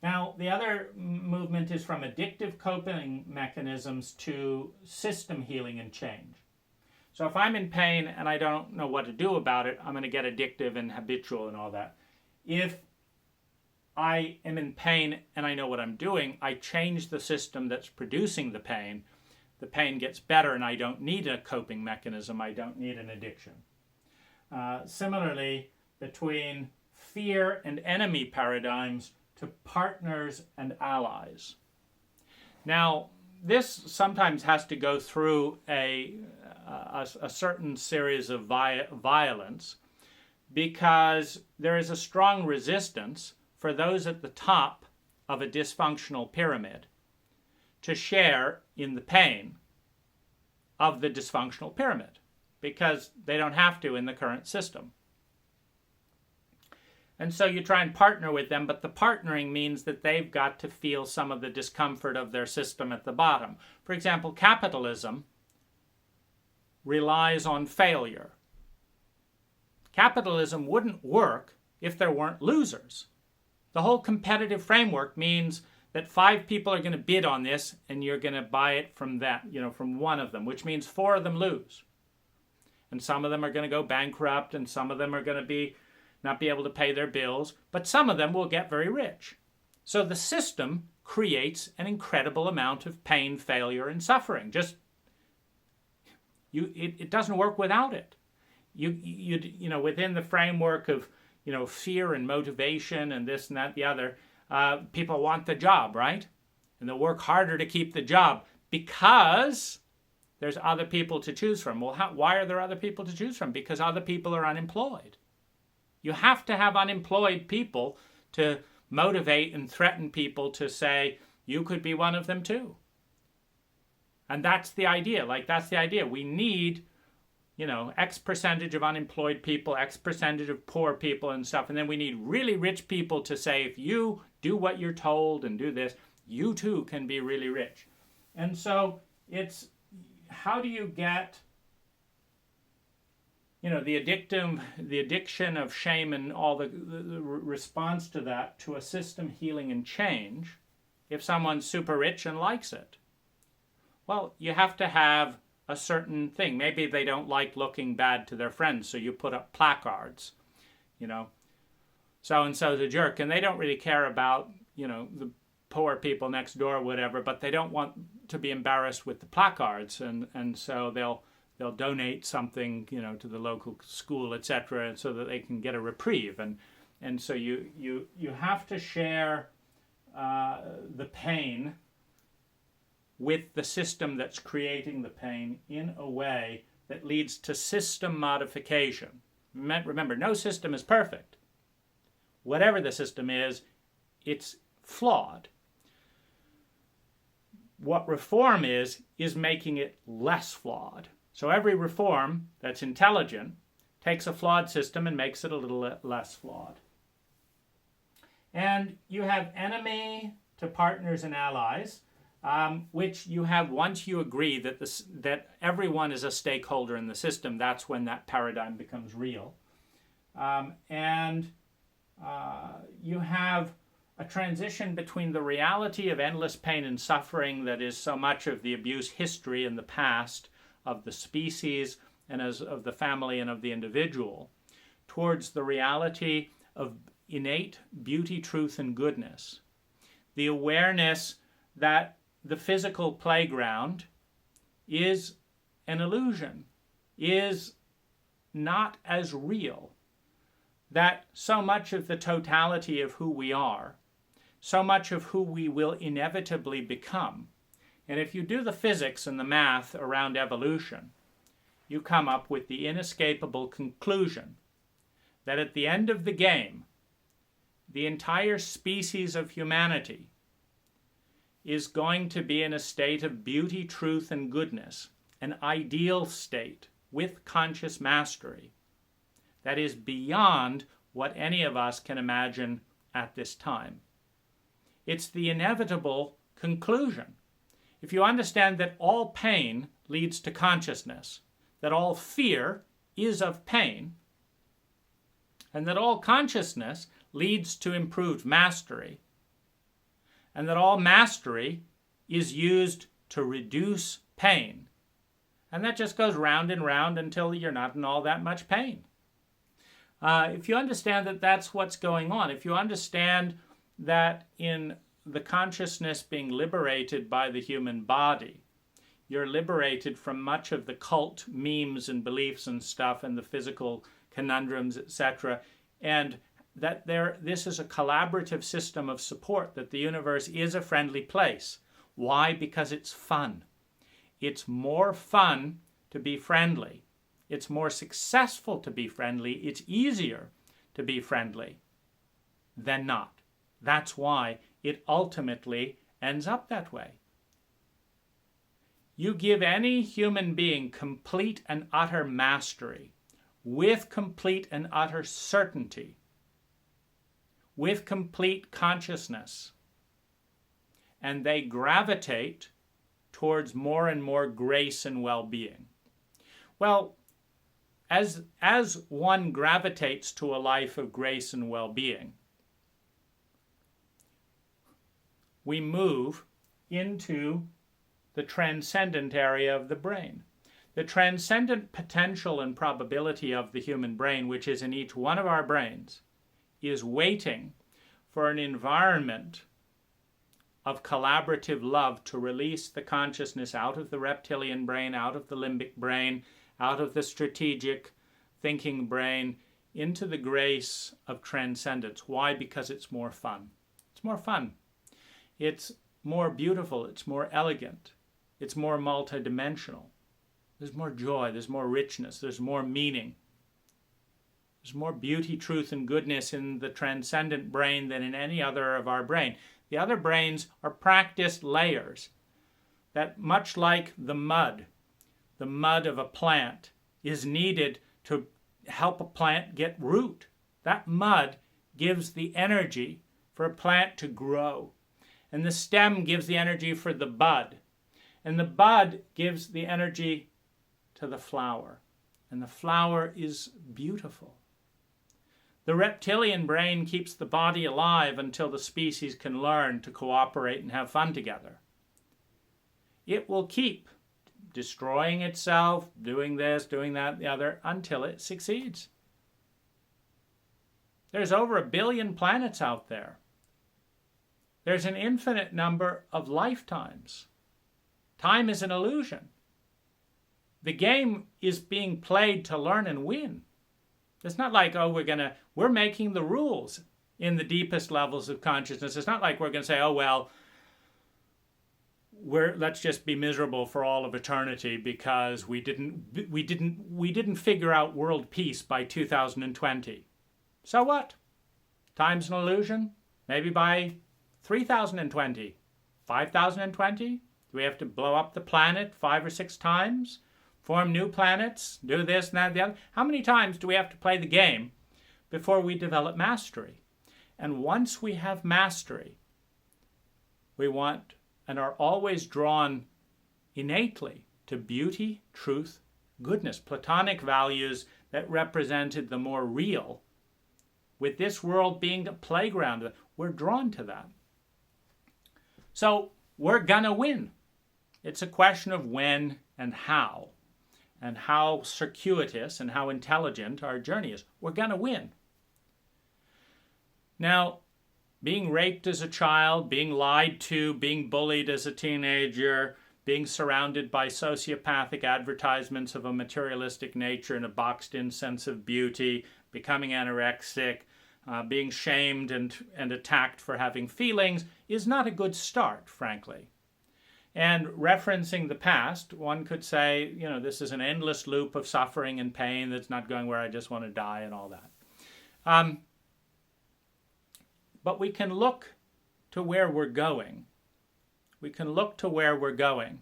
Now, the other movement is from addictive coping mechanisms to system healing and change. So if I'm in pain and I don't know what to do about it, I'm going to get addictive and habitual and all that. If I am in pain and I know what I'm doing, I change the system that's producing the pain gets better and I don't need a coping mechanism, I don't need an addiction. Similarly, between fear and enemy paradigms to partners and allies. Now, this sometimes has to go through a certain series of violence, because there is a strong resistance for those at the top of a dysfunctional pyramid to share in the pain of the dysfunctional pyramid, because they don't have to in the current system. And so you try and partner with them, but the partnering means that they've got to feel some of the discomfort of their system at the bottom. For example, capitalism relies on failure. Capitalism wouldn't work if there weren't losers. The whole competitive framework means that 5 people are going to bid on this and you're going to buy it from from one of them, which means 4 of them lose. And some of them are going to go bankrupt, and some of them are going to not be able to pay their bills, but some of them will get very rich. So the system creates an incredible amount of pain, failure, and suffering. It doesn't work without it. Within the framework of fear and motivation and this and that, the other, people want the job, right? And they'll work harder to keep the job because there's other people to choose from. Well, why are there other people to choose from? Because other people are unemployed. You have to have unemployed people to motivate and threaten people to say, you could be one of them too. And that's the idea. We need, X percentage of unemployed people, X percentage of poor people and stuff. And then we need really rich people to say, if you do what you're told and do this, you too can be really rich. And so it's, how do you get the addiction of shame and all the response to that to a system healing and change if someone's super rich and likes it? Well, you have to have a certain thing. Maybe they don't like looking bad to their friends, so you put up placards, so-and-so's a jerk, and they don't really care about, the poor people next door or whatever, but they don't want to be embarrassed with the placards, and so they'll donate something, to the local school, etc., so that they can get a reprieve. And so you have to share the pain with the system that's creating the pain in a way that leads to system modification. Remember, no system is perfect. Whatever the system is, it's flawed. What reform is making it less flawed. So every reform that's intelligent takes a flawed system and makes it a little less flawed. And you have enemy to partners and allies, which you have once you agree that everyone is a stakeholder in the system. That's when that paradigm becomes real. You have a transition between the reality of endless pain and suffering that is so much of the abuse history in the past of the species and of the family and of the individual, towards the reality of innate beauty, truth, and goodness. The awareness that the physical playground is an illusion, is not as real, that so much of the totality of who we are, so much of who we will inevitably become. And if you do the physics and the math around evolution, you come up with the inescapable conclusion that at the end of the game, the entire species of humanity is going to be in a state of beauty, truth, and goodness, an ideal state with conscious mastery that is beyond what any of us can imagine at this time. It's the inevitable conclusion. If you understand that all pain leads to consciousness, that all fear is of pain, and that all consciousness leads to improved mastery, and that all mastery is used to reduce pain. And that just goes round and round until you're not in all that much pain. If you understand that that's what's going on, if you understand that in the consciousness being liberated by the human body, you're liberated from much of the cult memes and beliefs and stuff and the physical conundrums, etc., and that this is a collaborative system of support, that the universe is a friendly place. Why? Because it's fun. It's more fun to be friendly. It's more successful to be friendly. It's easier to be friendly than not. That's why it ultimately ends up that way. You give any human being complete and utter mastery, with complete and utter certainty, with complete consciousness, and they gravitate towards more and more grace and well-being. Well, as one gravitates to a life of grace and well-being, we move into the transcendent area of the brain. The transcendent potential and probability of the human brain, which is in each one of our brains, is waiting for an environment of collaborative love to release the consciousness out of the reptilian brain, out of the limbic brain, out of the strategic thinking brain, into the grace of transcendence. Why? Because it's more fun. It's more fun. It's more beautiful. It's more elegant. It's more multidimensional. There's more joy. There's more richness. There's more meaning. There's more beauty, truth, and goodness in the transcendent brain than in any other of our brain. The other brains are practiced layers that, much like the mud of a plant is needed to help a plant get root. That mud gives the energy for a plant to grow. And the stem gives the energy for the bud. And the bud gives the energy to the flower. And the flower is beautiful. The reptilian brain keeps the body alive until the species can learn to cooperate and have fun together. It will keep destroying itself, doing this, doing that, the other, until it succeeds. There's over 1 billion planets out there. There's an infinite number of lifetimes. Time is an illusion. The game is being played to learn and win. It's not like, oh, we're making the rules in the deepest levels of consciousness. It's not like we're going to say, oh, well, let's just be miserable for all of eternity because we didn't figure out world peace by 2020. So what? Time's an illusion. Maybe by 3020, 5020, do we have to blow up the planet 5 or 6 times? Form new planets, do this and that and the other. How many times do we have to play the game before we develop mastery? And once we have mastery, we want and are always drawn innately to beauty, truth, goodness, Platonic values that represented the more real. With this world being a playground, we're drawn to that. So we're gonna win. It's a question of when and how circuitous and how intelligent our journey is. We're going to win. Now, being raped as a child, being lied to, being bullied as a teenager, being surrounded by sociopathic advertisements of a materialistic nature and a boxed-in sense of beauty, becoming anorexic, being shamed and attacked for having feelings is not a good start, frankly. And referencing the past, one could say, this is an endless loop of suffering and pain that's not going where I just want to die and all that. But we can look to where we're going. We can look to where we're going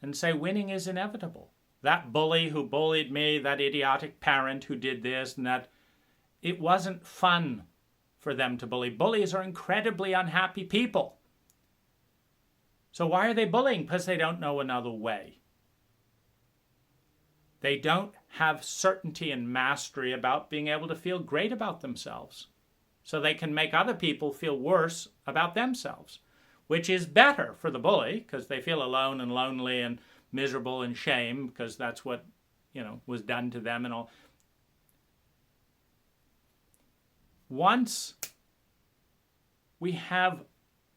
and say winning is inevitable. That bully who bullied me, that idiotic parent who did this and that, it wasn't fun for them to bully. Bullies are incredibly unhappy people. So why are they bullying? Because they don't know another way. They don't have certainty and mastery about being able to feel great about themselves. So they can make other people feel worse about themselves. which is better for the bully because they feel alone and lonely and miserable and shame because that's what, was done to them and all. Once we have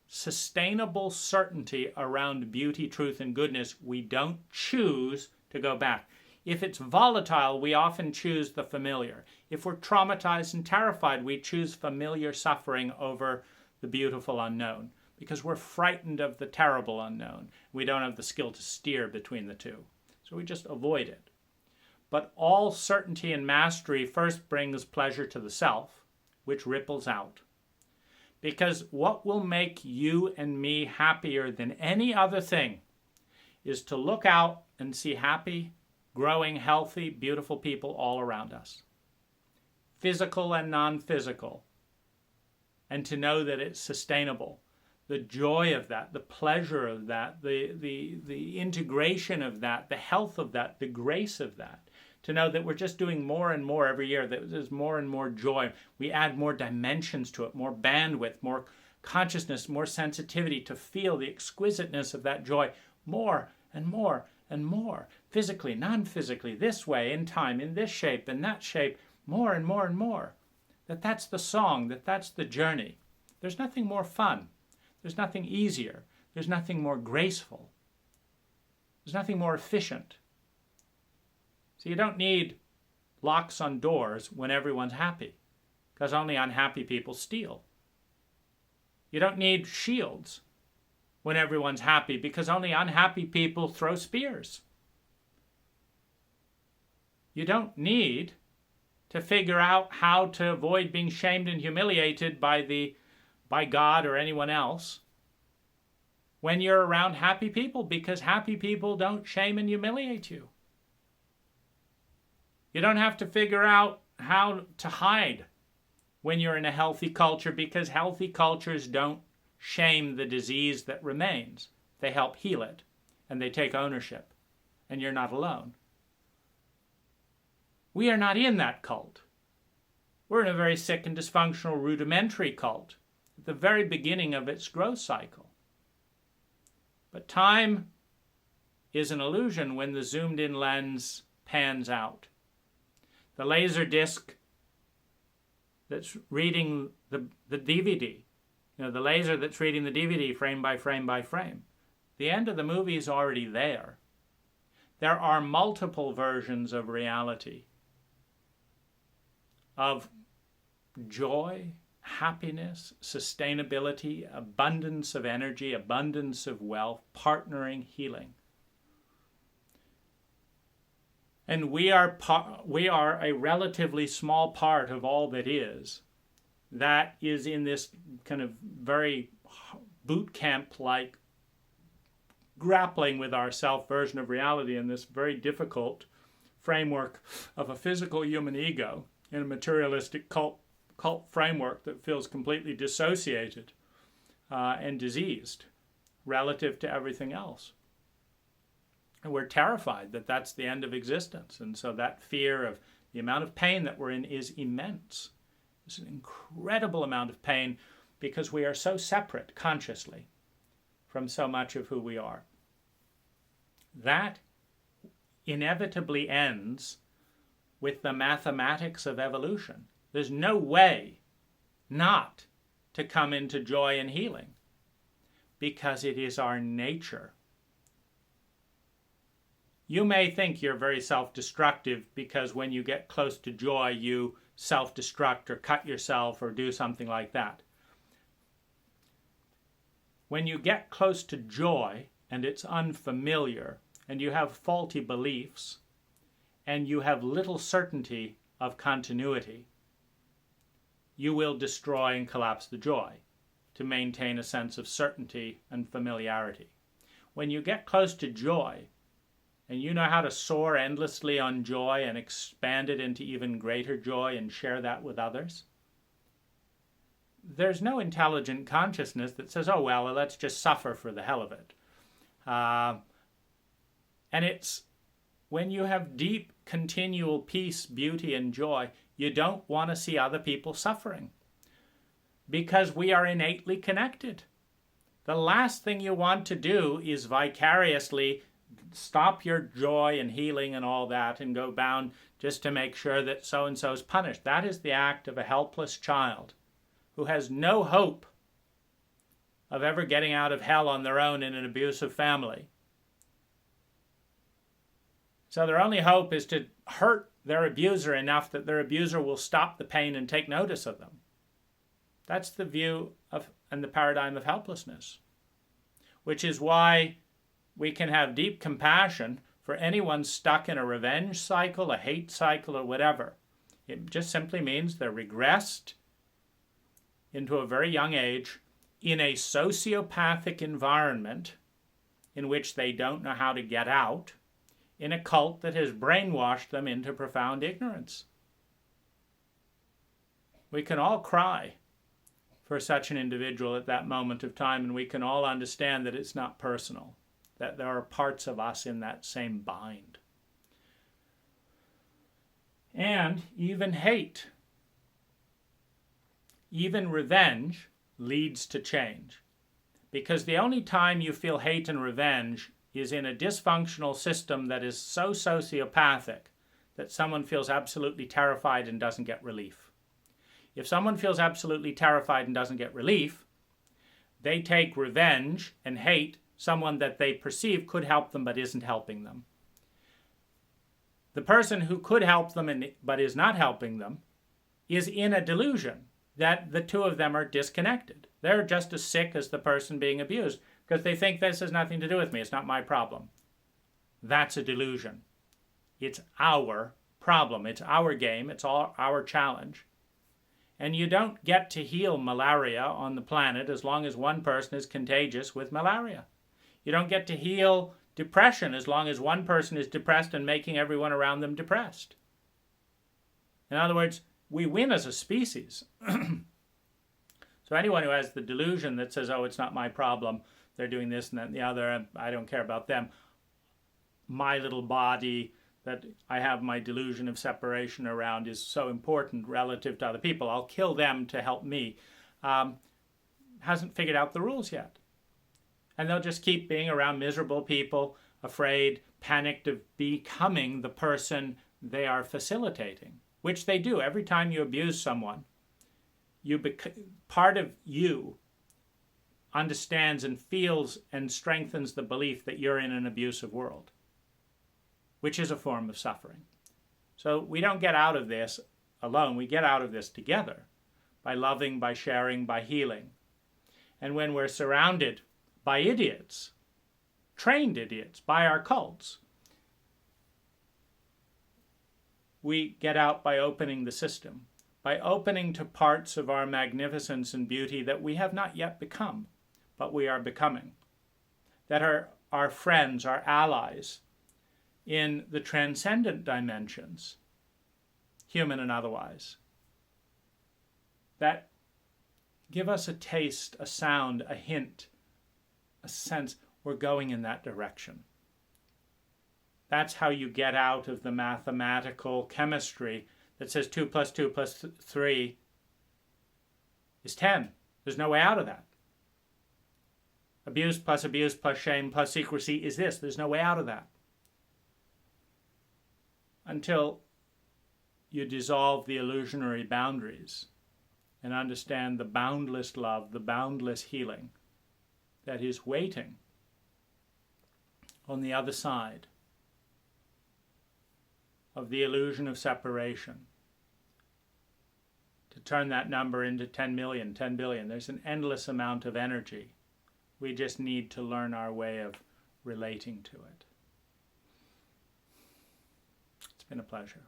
sustainable certainty around beauty, truth, and goodness, we don't choose to go back. If it's volatile, we often choose the familiar. If we're traumatized and terrified, we choose familiar suffering over the beautiful unknown because we're frightened of the terrible unknown. We don't have the skill to steer between the two. So we just avoid it. But all certainty and mastery first brings pleasure to the self, which ripples out. Because what will make you and me happier than any other thing is to look out and see happy, growing, healthy, beautiful people all around us. Physical and non-physical. And to know that it's sustainable. The joy of that, the pleasure of that, the integration of that, the health of that, the grace of that. To know that we're just doing more and more every year, that there's more and more joy. We add more dimensions to it, more bandwidth, more consciousness, more sensitivity to feel the exquisiteness of that joy more and more and more. Physically, non-physically, this way, in time, in this shape, in that shape, more and more and more. That's the song, that's the journey. There's nothing more fun. There's nothing easier. There's nothing more graceful. There's nothing more efficient. So you don't need locks on doors when everyone's happy, because only unhappy people steal. You don't need shields when everyone's happy, because only unhappy people throw spears. You don't need to figure out how to avoid being shamed and humiliated by God or anyone else when you're around happy people, because happy people don't shame and humiliate you. You don't have to figure out how to hide when you're in a healthy culture, because healthy cultures don't shame the disease that remains. They help heal it, and they take ownership, and you're not alone. We are not in that cult. We're in a very sick and dysfunctional rudimentary cult at the very beginning of its growth cycle. But time is an illusion when the zoomed-in lens pans out. The laser disc that's reading the DVD, the laser that's reading the DVD frame by frame by frame. The end of the movie is already there. There are multiple versions of reality, of joy, happiness, sustainability, abundance of energy, abundance of wealth, partnering, healing. And we are a relatively small part of all that is in this kind of very boot camp-like grappling with our self version of reality in this very difficult framework of a physical human ego in a materialistic cult framework that feels completely dissociated and diseased relative to everything else. And we're terrified that that's the end of existence. And so that fear of the amount of pain that we're in is immense. It's an incredible amount of pain because we are so separate consciously from so much of who we are. That inevitably ends with the mathematics of evolution. There's no way not to come into joy and healing because it is our nature. You may think you're very self-destructive because when you get close to joy, you self-destruct or cut yourself or do something like that. When you get close to joy and it's unfamiliar and you have faulty beliefs and you have little certainty of continuity, you will destroy and collapse the joy to maintain a sense of certainty and familiarity. When you get close to joy, and you know how to soar endlessly on joy and expand it into even greater joy and share that with others, there's no intelligent consciousness that says, oh, well, let's just suffer for the hell of it. And it's when you have deep, continual peace, beauty, and joy, you don't want to see other people suffering because we are innately connected. the last thing you want to do is vicariously stop your joy and healing and all that and go bound just to make sure that so-and-so is punished. That is the act of a helpless child who has no hope of ever getting out of hell on their own in an abusive family. So their only hope is to hurt their abuser enough that their abuser will stop the pain and take notice of them. That's the view of and the paradigm of helplessness, which is why we can have deep compassion for anyone stuck in a revenge cycle, a hate cycle, or whatever. It just simply means they're regressed into a very young age in a sociopathic environment in which they don't know how to get out, in a cult that has brainwashed them into profound ignorance. We can all cry for such an individual at that moment of time, and we can all understand that it's not personal, that there are parts of us in that same bind. And even hate, even revenge leads to change. Because the only time you feel hate and revenge is in a dysfunctional system that is so sociopathic that someone feels absolutely terrified and doesn't get relief. If someone feels absolutely terrified and doesn't get relief, they take revenge and hate someone that they perceive could help them but isn't helping them. The person who could help them but is not helping them is in a delusion that the two of them are disconnected. They're just as sick as the person being abused because they think this has nothing to do with me. It's not my problem. That's a delusion. It's our problem. It's our game. It's all our challenge. And you don't get to heal malaria on the planet as long as one person is contagious with malaria. You don't get to heal depression as long as one person is depressed and making everyone around them depressed. In other words, we win as a species. So anyone who has the delusion that says, oh, it's not my problem, they're doing this and that and the other, and I don't care about them, my little body that I have my delusion of separation around is so important relative to other people, I'll kill them to help me, hasn't figured out the rules yet. And they'll just keep being around miserable people, afraid, panicked of becoming the person they are facilitating, which they do. Every time you abuse someone, part of you understands and feels and strengthens the belief that you're in an abusive world, which is a form of suffering. So we don't get out of this alone. We get out of this together by loving, by sharing, by healing. And when we're surrounded by idiots, trained idiots, by our cults, we get out by opening the system, by opening to parts of our magnificence and beauty that we have not yet become, but we are becoming, that are our friends, our allies, in the transcendent dimensions, human and otherwise, that give us a taste, a sound, a hint, a sense we're going in that direction. That's how you get out of the mathematical chemistry that says 2 + 2 + 3 is 10. There's no way out of that. Abuse plus shame plus secrecy is this. There's no way out of that. Until you dissolve the illusionary boundaries and understand the boundless love, the boundless healing that is waiting on the other side of the illusion of separation to turn that number into 10 million, 10 billion. There's an endless amount of energy. We just need to learn our way of relating to it. It's been a pleasure.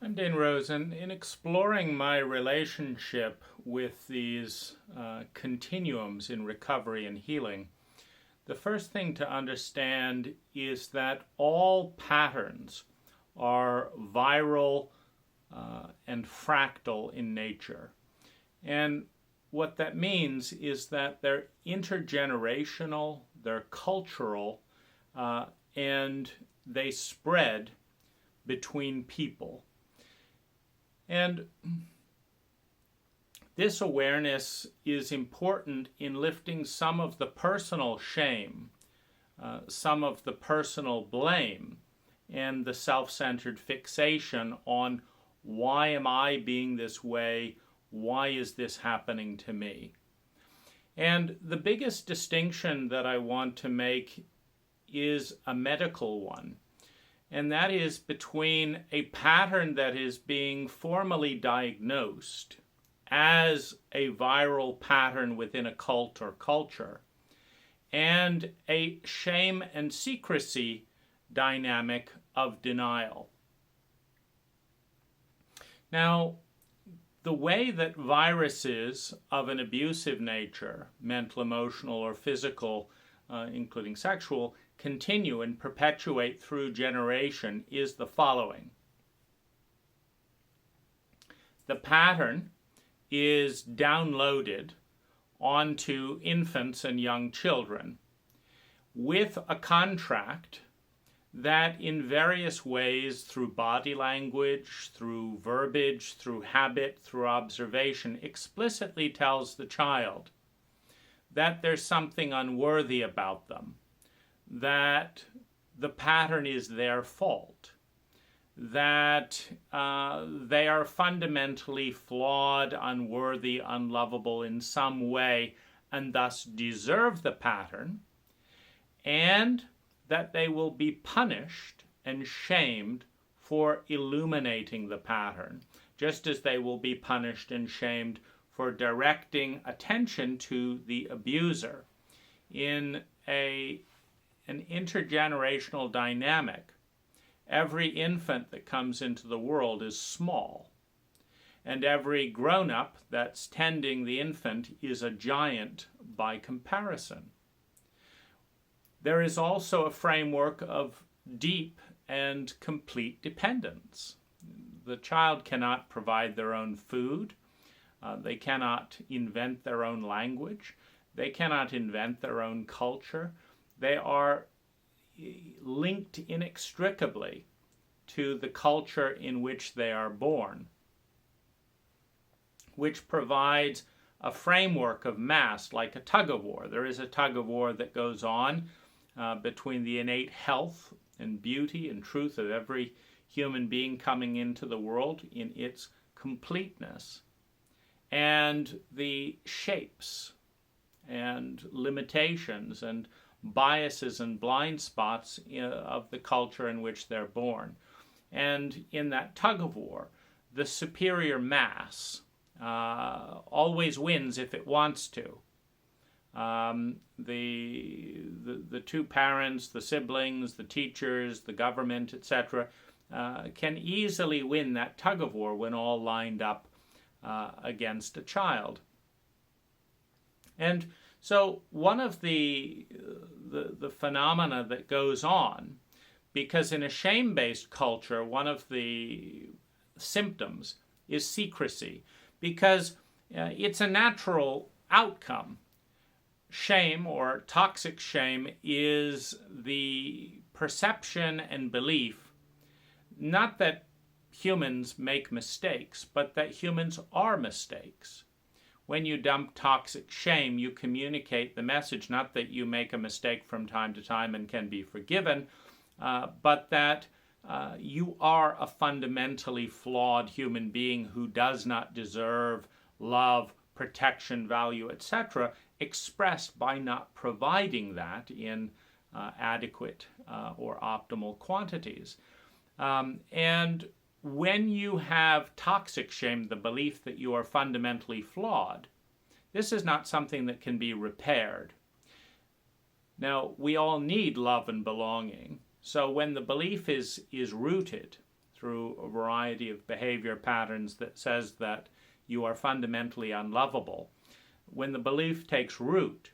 I'm Dane Rose, and in exploring my relationship with these continuums in recovery and healing, the first thing to understand is that all patterns are viral and fractal in nature. And what that means is that they're intergenerational, they're cultural, and they spread between people. And this awareness is important in lifting some of the personal shame, some of the personal blame, and the self-centered fixation on why am I being this way? Why is this happening to me? And the biggest distinction that I want to make is a medical one, and that is between a pattern that is being formally diagnosed as a viral pattern within a cult or culture, and a shame and secrecy dynamic of denial. Now, the way that viruses of an abusive nature, mental, emotional, or physical, including sexual, continue and perpetuate through generation is the following. The pattern is downloaded onto infants and young children with a contract that in various ways, through body language, through verbiage, through habit, through observation, explicitly tells the child that there's something unworthy about them, that the pattern is their fault, that they are fundamentally flawed, unworthy, unlovable in some way, and thus deserve the pattern, and that they will be punished and shamed for illuminating the pattern, just as they will be punished and shamed for directing attention to the abuser. In an intergenerational dynamic, every infant that comes into the world is small, and every grown-up that's tending the infant is a giant by comparison. There is also a framework of deep and complete dependence. The child cannot provide their own food. They cannot invent their own language. They cannot invent their own culture. They are linked inextricably to the culture in which they are born, which provides a framework of mass, like a tug-of-war. There is a tug-of-war that goes on between the innate health and beauty and truth of every human being coming into the world in its completeness, and the shapes and limitations and biases and blind spots of the culture in which they're born. And in that tug-of-war, the superior mass always wins if it wants to. The two parents, the siblings, the teachers, the government, etc., can easily win that tug-of-war when all lined up against a child. And so one of the phenomena that goes on, because in a shame-based culture, one of the symptoms is secrecy, because it's a natural outcome. Shame, or toxic shame, is the perception and belief, not that humans make mistakes, but that humans are mistakes. When you dump toxic shame, you communicate the message, not that you make a mistake from time to time and can be forgiven, but that you are a fundamentally flawed human being who does not deserve love, protection, value, etc., expressed by not providing that in adequate or optimal quantities. And when you have toxic shame, the belief that you are fundamentally flawed, this is not something that can be repaired. Now, we all need love and belonging. So when the belief is rooted through a variety of behavior patterns that says that you are fundamentally unlovable, when the belief takes root,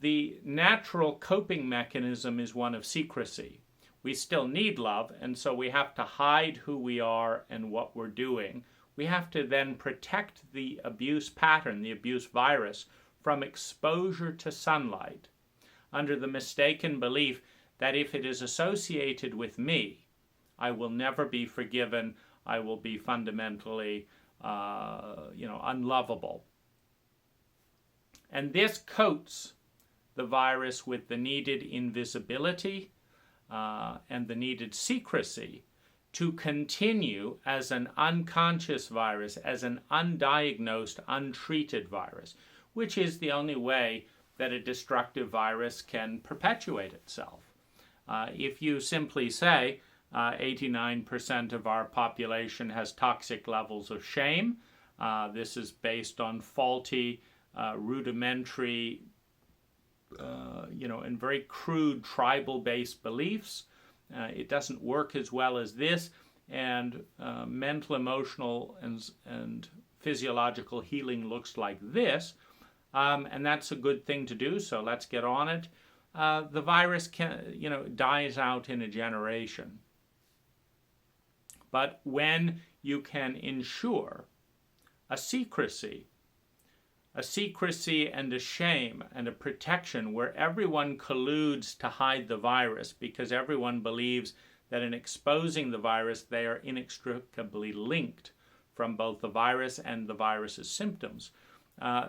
the natural coping mechanism is one of secrecy. We still need love, and so we have to hide who we are and what we're doing. We have to then protect the abuse pattern, the abuse virus, from exposure to sunlight, under the mistaken belief that if it is associated with me, I will never be forgiven, I will be fundamentally unlovable. And this coats the virus with the needed invisibility and the needed secrecy to continue as an unconscious virus, as an undiagnosed, untreated virus, which is the only way that a destructive virus can perpetuate itself. If you simply say 89% of our population has toxic levels of shame, this is based on faulty, rudimentary, and very crude tribal-based beliefs. It doesn't work as well as this, and mental, emotional, and physiological healing looks like this, and that's a good thing to do, so let's get on it. The virus dies out in a generation. But when you can ensure a secrecy and a shame and a protection where everyone colludes to hide the virus because everyone believes that in exposing the virus they are inextricably linked from both the virus and the virus's symptoms,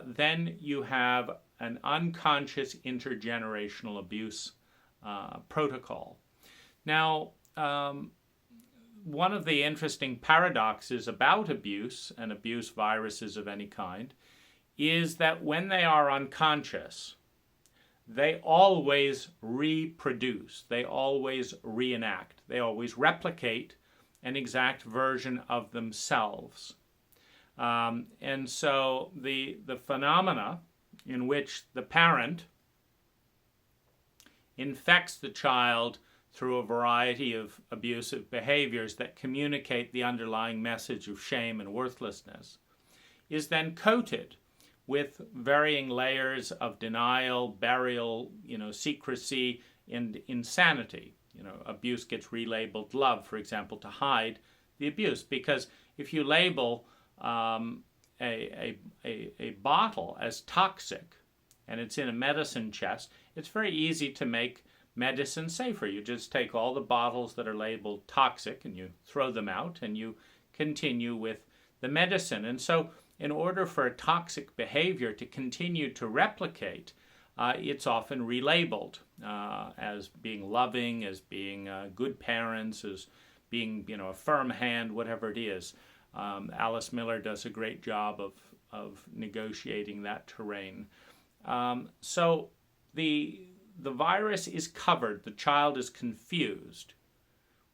then you have an unconscious intergenerational abuse protocol. Now, one of the interesting paradoxes about abuse and abuse viruses of any kind is that when they are unconscious, they always reproduce, they always reenact, they always replicate an exact version of themselves. And so the phenomena in which the parent infects the child through a variety of abusive behaviors that communicate the underlying message of shame and worthlessness is then coated with varying layers of denial, burial, secrecy, and insanity. Abuse gets relabeled love, for example, to hide the abuse. Because if you label a bottle as toxic and it's in a medicine chest, it's very easy to make medicine safer. You just take all the bottles that are labeled toxic and you throw them out and you continue with the medicine. And so in order for a toxic behavior to continue to replicate, it's often relabeled as being loving, as being good parents, as being a firm hand, whatever it is. Alice Miller does a great job of negotiating that terrain. So the virus is covered. The child is confused.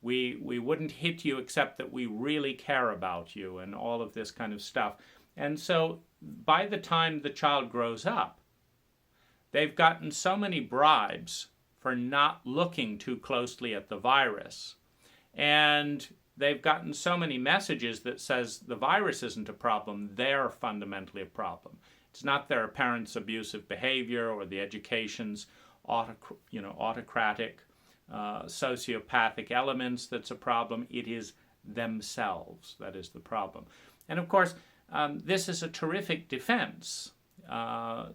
We wouldn't hit you except that we really care about you and all of this kind of stuff. And so by the time the child grows up, they've gotten so many bribes for not looking too closely at the virus. And they've gotten so many messages that says the virus isn't a problem, they're fundamentally a problem. It's not their parents' abusive behavior or the education's autocratic, sociopathic elements that's a problem. It is themselves that is the problem. And of course, this is a terrific defense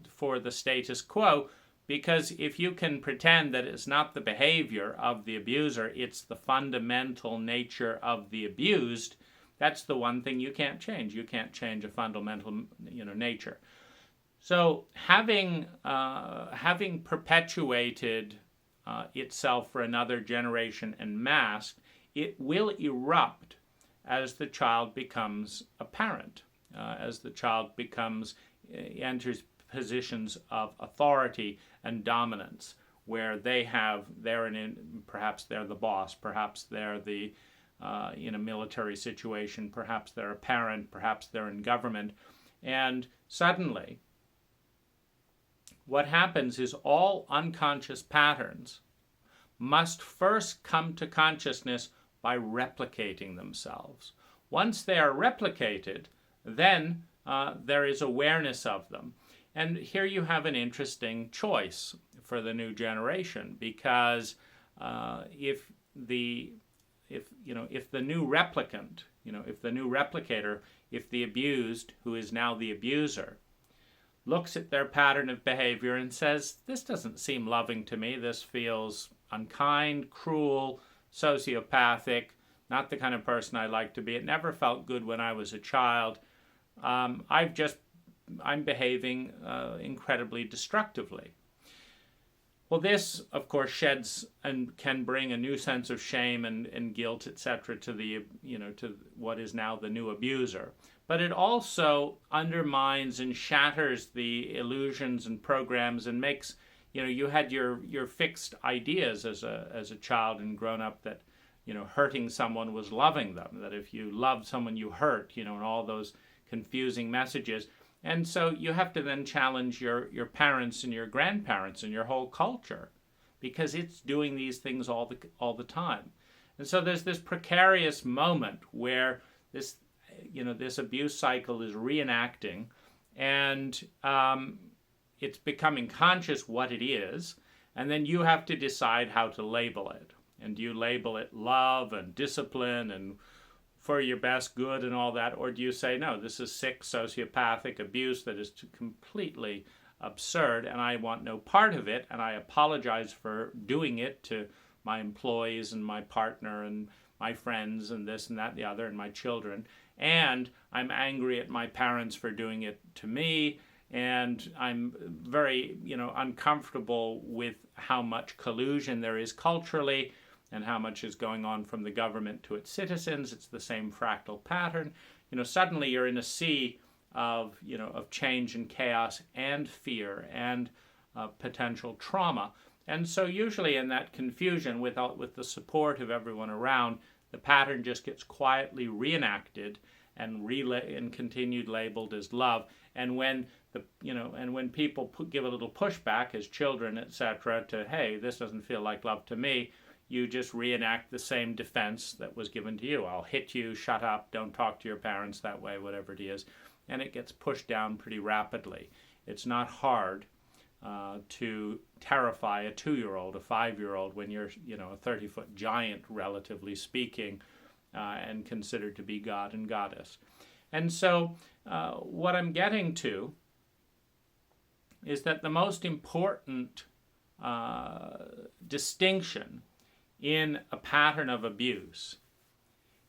for the status quo, because if you can pretend that it's not the behavior of the abuser, it's the fundamental nature of the abused, that's the one thing you can't change. You can't change a fundamental, nature. So having perpetuated itself for another generation and masked, it will erupt as the child becomes a parent, as the child enters positions of authority and dominance, where perhaps they're the boss, perhaps they're in a military situation, perhaps they're a parent, perhaps they're in government, and suddenly what happens is all unconscious patterns must first come to consciousness by replicating themselves. Once they are replicated, then there is awareness of them. And here you have an interesting choice for the new generation, because if the new replicant, if the new replicator, if the abused, who is now the abuser, looks at their pattern of behavior and says, this doesn't seem loving to me, this feels unkind, cruel, sociopathic, not the kind of person I like to be. It never felt good when I was a child. I'm behaving incredibly destructively. Well, this, of course, sheds and can bring a new sense of shame and guilt, etc., to to what is now the new abuser. But it also undermines and shatters the illusions and programs and makes, you had your fixed ideas as a child and grown up that, hurting someone was loving them, that if you loved someone you hurt, and all those confusing messages. And so you have to then challenge your parents and your grandparents and your whole culture, because it's doing these things all the time. And so there's this precarious moment where this abuse cycle is reenacting, and it's becoming conscious what it is, and then you have to decide how to label it. And do you label it love and discipline and for your best good and all that, or do you say, no, this is sick sociopathic abuse that is completely absurd and I want no part of it, and I apologize for doing it to my employees and my partner and my friends and this and that and the other and my children, and I'm angry at my parents for doing it to me, and I'm very uncomfortable with how much collusion there is culturally and how much is going on from the government to its citizens. It's the same fractal pattern. Suddenly you're in a sea of change and chaos and fear and potential trauma. And so usually in that confusion, with the support of everyone around, the pattern just gets quietly reenacted and continued labeled as love. And when when people give a little pushback as children, etc., to, hey, this doesn't feel like love to me, you just reenact the same defense that was given to you. I'll hit you, shut up, don't talk to your parents that way, whatever it is. And it gets pushed down pretty rapidly. It's not hard to terrify a 2-year-old, a 5-year-old, when you're, a 30-foot giant, relatively speaking, and considered to be God and Goddess. And so what I'm getting to is that the most important distinction in a pattern of abuse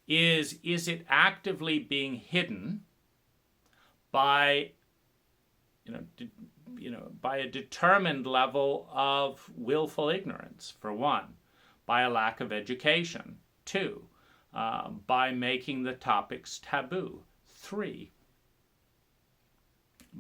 is it actively being hidden by by a determined level of willful ignorance, for one, by a lack of education, 2, by making the topics taboo, 3,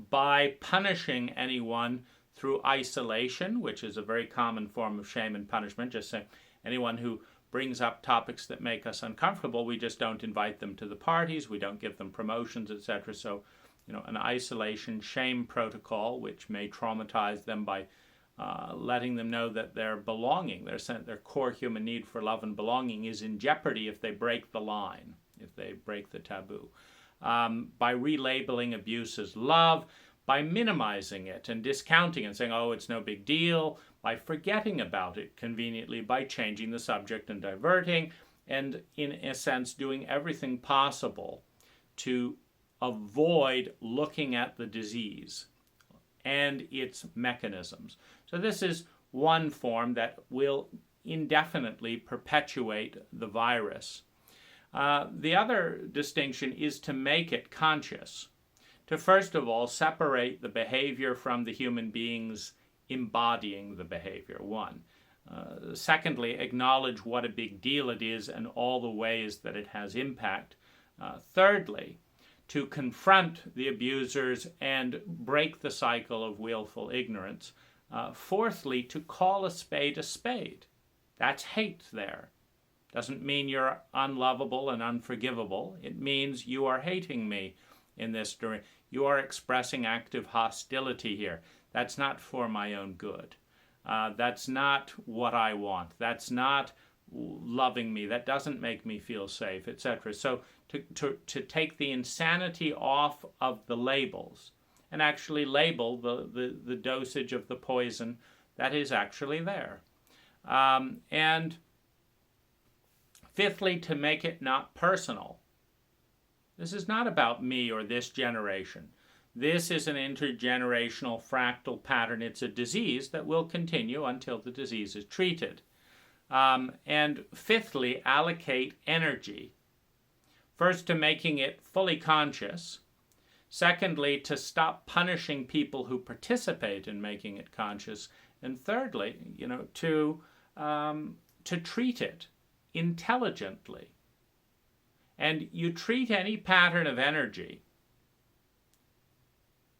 by punishing anyone through isolation, which is a very common form of shame and punishment, just saying anyone who brings up topics that make us uncomfortable, we just don't invite them to the parties, we don't give them promotions, etc. So, an isolation shame protocol, which may traumatize them by letting them know that their belonging, their core human need for love and belonging, is in jeopardy if they break the line, if they break the taboo. By relabeling abuse as love, by minimizing it and discounting it and saying, oh, it's no big deal, by forgetting about it conveniently, by changing the subject and diverting, and in a sense doing everything possible to avoid looking at the disease and its mechanisms. So this is one form that will indefinitely perpetuate the virus. The other distinction is to make it conscious, to first of all separate the behavior from the human beings embodying the behavior, 1. Secondly, acknowledge what a big deal it is and all the ways that it has impact. Thirdly, to confront the abusers and break the cycle of willful ignorance. Fourthly, to call a spade a spade. That's hate there. Doesn't mean you're unlovable and unforgivable. It means you are hating me in this story. You are expressing active hostility here. That's not for my own good. That's not what I want. That's not loving me. That doesn't make me feel safe, etc. So to take the insanity off of the labels and actually label the dosage of the poison that is actually there. And fifthly, to make it not personal. This is not about me or this generation. This is an intergenerational fractal pattern. It's a disease that will continue until the disease is treated. And fifthly, allocate energy. First, to making it fully conscious. Secondly, to stop punishing people who participate in making it conscious. And thirdly, to treat it intelligently. And you treat any pattern of energy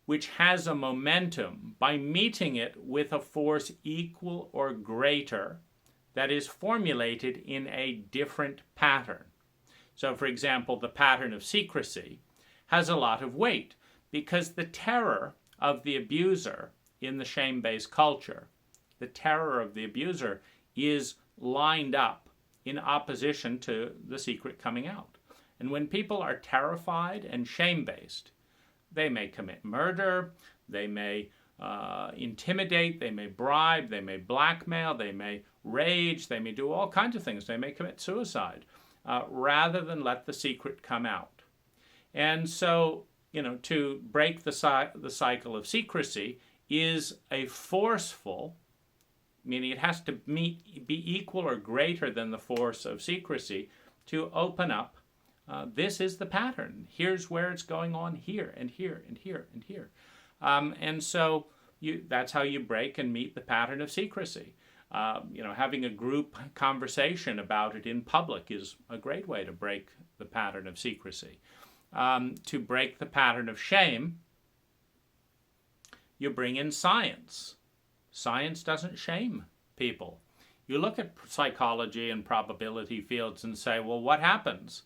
which has a momentum by meeting it with a force equal or greater that is formulated in a different pattern. So, for example, the pattern of secrecy has a lot of weight because the terror of the abuser in the shame-based culture, the terror of the abuser is lined up in opposition to the secret coming out. And when people are terrified and shame-based, they may commit murder, they may intimidate, they may bribe, they may blackmail, they may rage, they may do all kinds of things. They may commit suicide rather than let the secret come out. And so, to break the cycle of secrecy is a forceful, meaning it has to be equal or greater than the force of secrecy to open up. This is the pattern. Here's where it's going on here and here and here and here. And so that's how you break and meet the pattern of secrecy. Having a group conversation about it in public is a great way to break the pattern of secrecy. To break the pattern of shame, you bring in science. Science doesn't shame people. You look at psychology and probability fields and say, well, what happens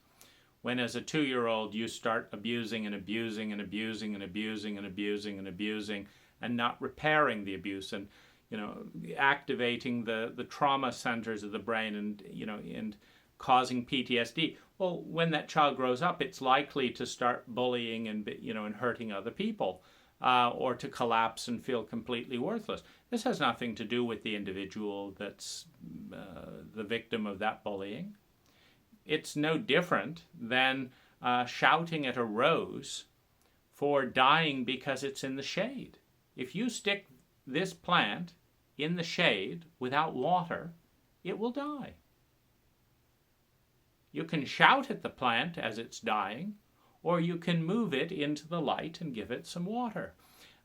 when as a 2-year-old you start abusing and abusing and abusing and abusing and abusing and abusing and not repairing the abuse and activating the trauma centers of the brain and causing PTSD? Well, when that child grows up, it's likely to start bullying and hurting other people, or to collapse and feel completely worthless. This has nothing to do with the individual that's the victim of that bullying. It's no different than shouting at a rose for dying because it's in the shade. If you stick this plant in the shade without water, it will die. You can shout at the plant as it's dying, or you can move it into the light and give it some water.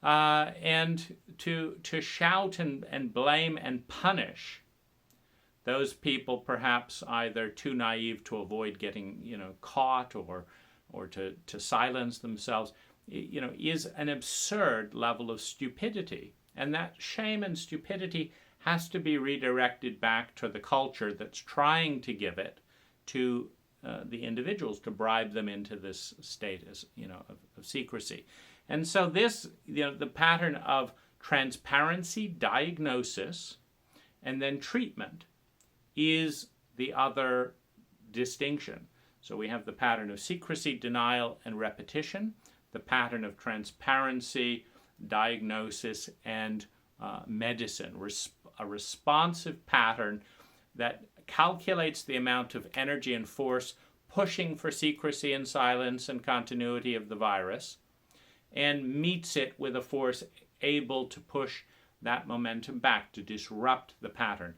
And to shout and blame and punish those people perhaps either too naive to avoid getting caught or to silence themselves, is an absurd level of stupidity. And that shame and stupidity has to be redirected back to the culture that's trying to give it to the individuals to bribe them into this status, of secrecy. And so this, the pattern of transparency, diagnosis, and then treatment is the other distinction. So we have the pattern of secrecy, denial, and repetition, the pattern of transparency, diagnosis, and medicine, a responsive pattern that calculates the amount of energy and force pushing for secrecy and silence and continuity of the virus, and meets it with a force able to push that momentum back, to disrupt the pattern.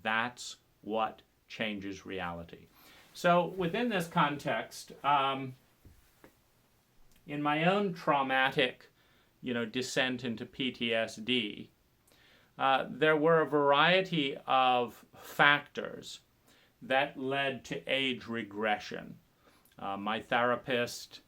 That's what changes reality. So within this context, in my own traumatic, descent into PTSD, there were a variety of factors that led to age regression. My therapist,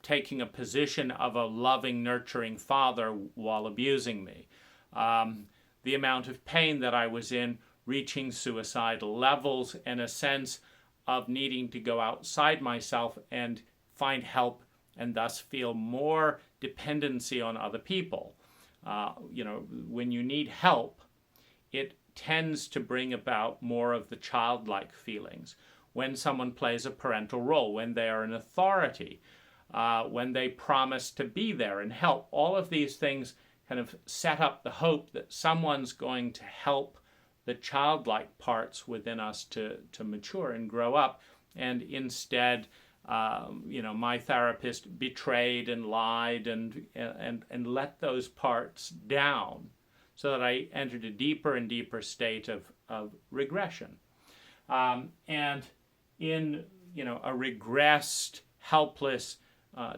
taking a position of a loving, nurturing father while abusing me. The amount of pain that I was in, reaching suicidal levels, and a sense of needing to go outside myself and find help and thus feel more dependency on other people. When you need help, it tends to bring about more of the childlike feelings. When someone plays a parental role, when they are an authority, when they promise to be there and help, all of these things kind of set up the hope that someone's going to help the childlike parts within us to mature and grow up. And instead, my therapist betrayed and lied and let those parts down, so that I entered a deeper and deeper state of regression. And in a regressed helpless,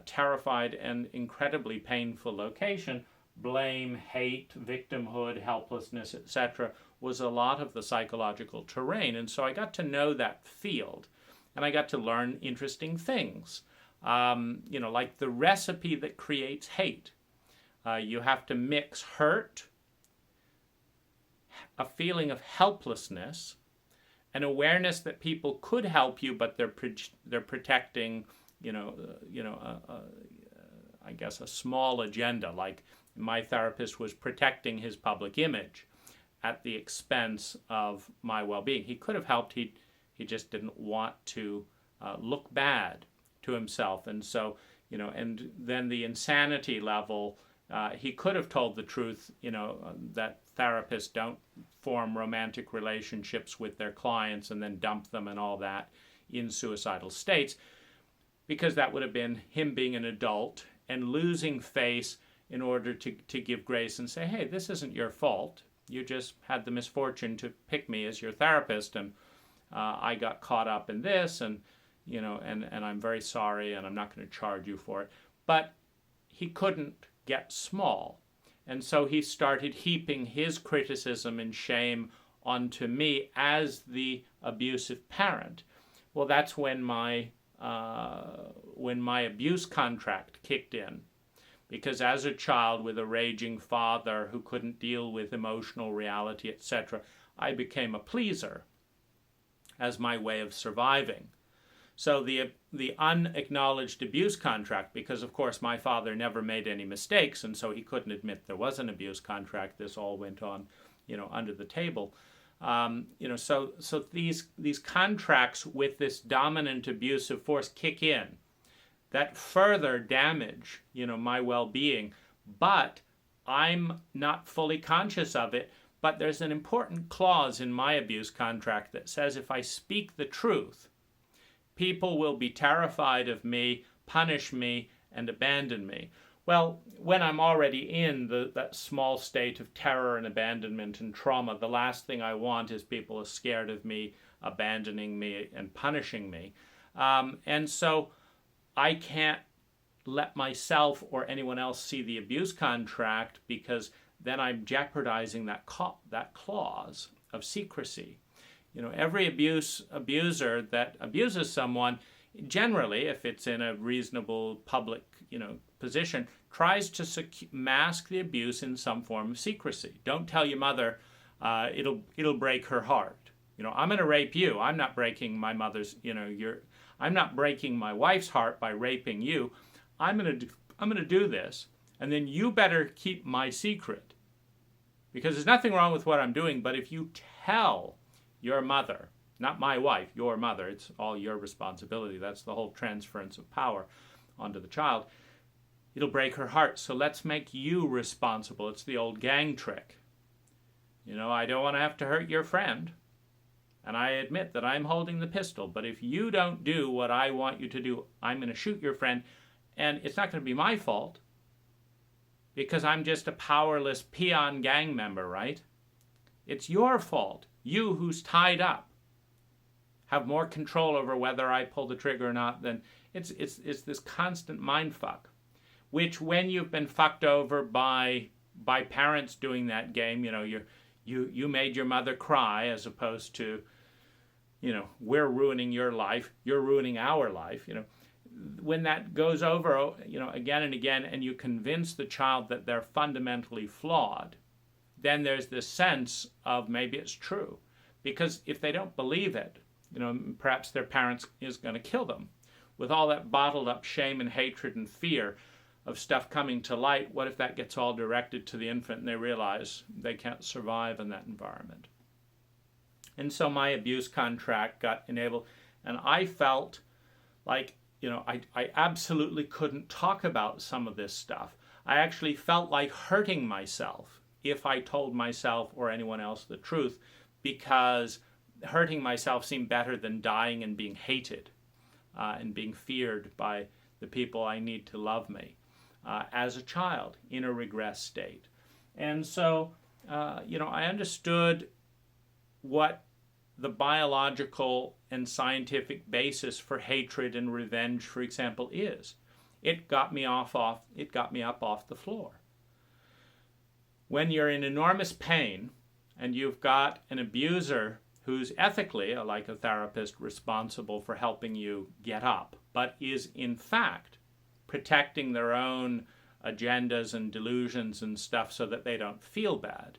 terrified, and incredibly painful location, blame, hate, victimhood, helplessness, etc., was a lot of the psychological terrain. And so I got to know that field, and I got to learn interesting things, like the recipe that creates hate. You have to mix hurt, a feeling of helplessness, an awareness that people could help you, but they're protecting, I guess a small agenda. Like my therapist was protecting his public image at the expense of my well-being. He could have helped. He just didn't want to look bad to himself, and so and then the insanity level. He could have told the truth, that therapists don't form romantic relationships with their clients and then dump them and all that in suicidal states, because that would have been him being an adult and losing face in order to give grace and say, hey, this isn't your fault. You just had the misfortune to pick me as your therapist, and I got caught up in this, and I'm very sorry, and I'm not going to charge you for it. But he couldn't get small. And so he started heaping his criticism and shame onto me as the abusive parent. Well, that's when my abuse contract kicked in. Because as a child with a raging father who couldn't deal with emotional reality, etc., I became a pleaser as my way of surviving. So the unacknowledged abuse contract, because of course my father never made any mistakes, and so he couldn't admit there was an abuse contract. This all went on, under the table. So these contracts with this dominant abusive force kick in, that further damage, my well-being. But I'm not fully conscious of it. But there's an important clause in my abuse contract that says if I speak the truth, people will be terrified of me, punish me, and abandon me. Well, when I'm already in that small state of terror and abandonment and trauma, the last thing I want is people are scared of me, abandoning me, and punishing me. And so I can't let myself or anyone else see the abuse contract, because then I'm jeopardizing that clause of secrecy. Every abuser that abuses someone, generally, if it's in a reasonable public, position, tries to mask the abuse in some form of secrecy. Don't tell your mother; it'll break her heart. I'm going to rape you. I'm not breaking my mother's. I'm not breaking my wife's heart by raping you. I'm going to do this, and then you better keep my secret, because there's nothing wrong with what I'm doing. But if you tell your mother, not my wife, your mother, it's all your responsibility. That's the whole transference of power onto the child. It'll break her heart, so let's make you responsible. It's the old gang trick. I don't want to have to hurt your friend, and I admit that I'm holding the pistol, but if you don't do what I want you to do, I'm going to shoot your friend, and it's not going to be my fault, because I'm just a powerless peon gang member, right? It's your fault. You, who's tied up, have more control over whether I pull the trigger or not than it's this constant mind fuck, which when you've been fucked over by parents doing that game, you made your mother cry as opposed to, we're ruining your life, you're ruining our life, when that goes over, again and again, and you convince the child that they're fundamentally flawed, then there's this sense of maybe it's true. Because if they don't believe it, perhaps their parents is going to kill them. With all that bottled up shame and hatred and fear of stuff coming to light, what if that gets all directed to the infant and they realize they can't survive in that environment? And so my abuse contract got enabled, and I felt like, I absolutely couldn't talk about some of this stuff. I actually felt like hurting myself if I told myself or anyone else the truth, because hurting myself seemed better than dying and being hated and being feared by the people I need to love me as a child in a regress state. And so, I understood what the biological and scientific basis for hatred and revenge, for example, is. It got me up off the floor. When you're in enormous pain and you've got an abuser who's ethically, like a therapist, responsible for helping you get up, but is in fact protecting their own agendas and delusions and stuff so that they don't feel bad,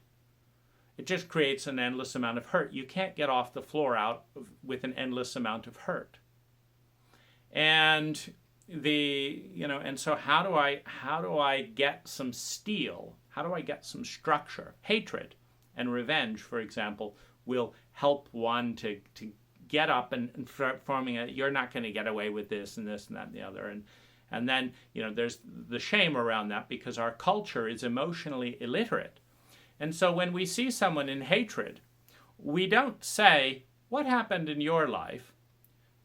it just creates an endless amount of hurt. You can't get off the floor with an endless amount of hurt. And so how do I get some steel? How do I get some structure? Hatred and revenge, for example, will help one to get up and start forming you're not going to get away with this and this and that and the other. And then, there's the shame around that because our culture is emotionally illiterate. And so when we see someone in hatred, we don't say, what happened in your life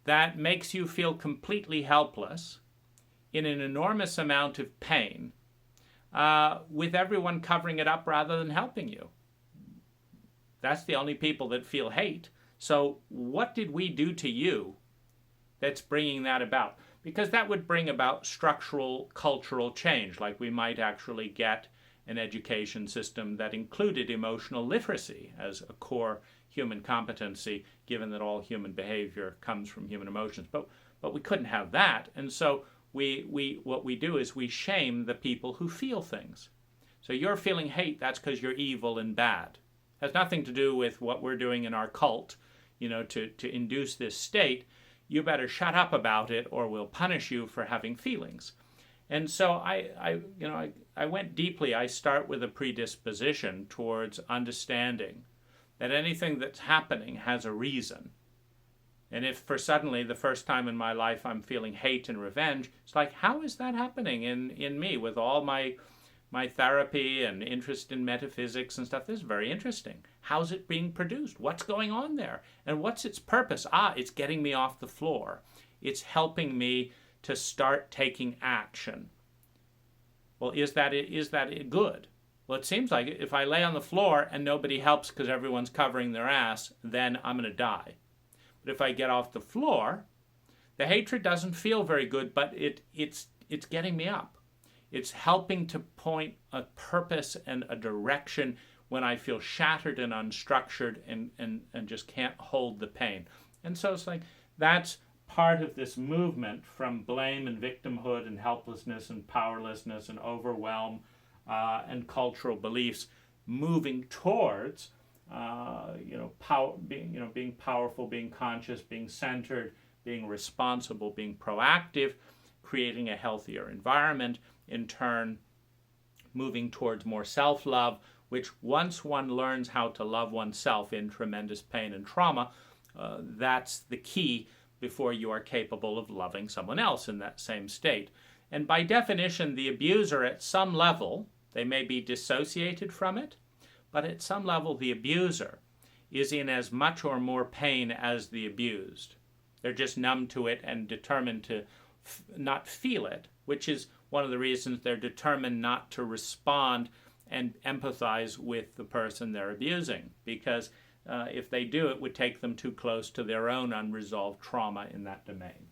that makes you feel completely helpless in an enormous amount of pain with everyone covering it up rather than helping you? That's the only people that feel hate. So what did we do to you that's bringing that about? Because that would bring about structural cultural change, like we might actually get an education system that included emotional literacy as a core human competency, given that all human behavior comes from human emotions. But we couldn't have that, and so what we do is we shame the people who feel things. So you're feeling hate, that's because you're evil and bad. It has nothing to do with what we're doing in our cult, to induce this state. You better shut up about it or we'll punish you for having feelings. And so I went deeply. I start with a predisposition towards understanding that anything that's happening has a reason. And if for suddenly the first time in my life I'm feeling hate and revenge, it's like, how is that happening in me with all my therapy and interest in metaphysics and stuff? This is very interesting. How's it being produced? What's going on there? And what's its purpose? It's getting me off the floor. It's helping me to start taking action. Well, is that good? Well, it seems like if I lay on the floor and nobody helps because everyone's covering their ass, then I'm going to die. But if I get off the floor, the hatred doesn't feel very good, but it's getting me up. It's helping to point a purpose and a direction when I feel shattered and unstructured and just can't hold the pain. And so it's like that's part of this movement from blame and victimhood and helplessness and powerlessness and overwhelm and cultural beliefs, moving towards being powerful, being conscious, being centered, being responsible, being proactive, creating a healthier environment, in turn moving towards more self-love, which once one learns how to love oneself in tremendous pain and trauma, that's the key before you are capable of loving someone else in that same state. And by definition, the abuser at some level, they may be dissociated from it, but at some level the abuser is in as much or more pain as the abused. They're just numb to it and determined to not feel it, which is one of the reasons they're determined not to respond and empathize with the person they're abusing, because if they do, it would take them too close to their own unresolved trauma in that domain.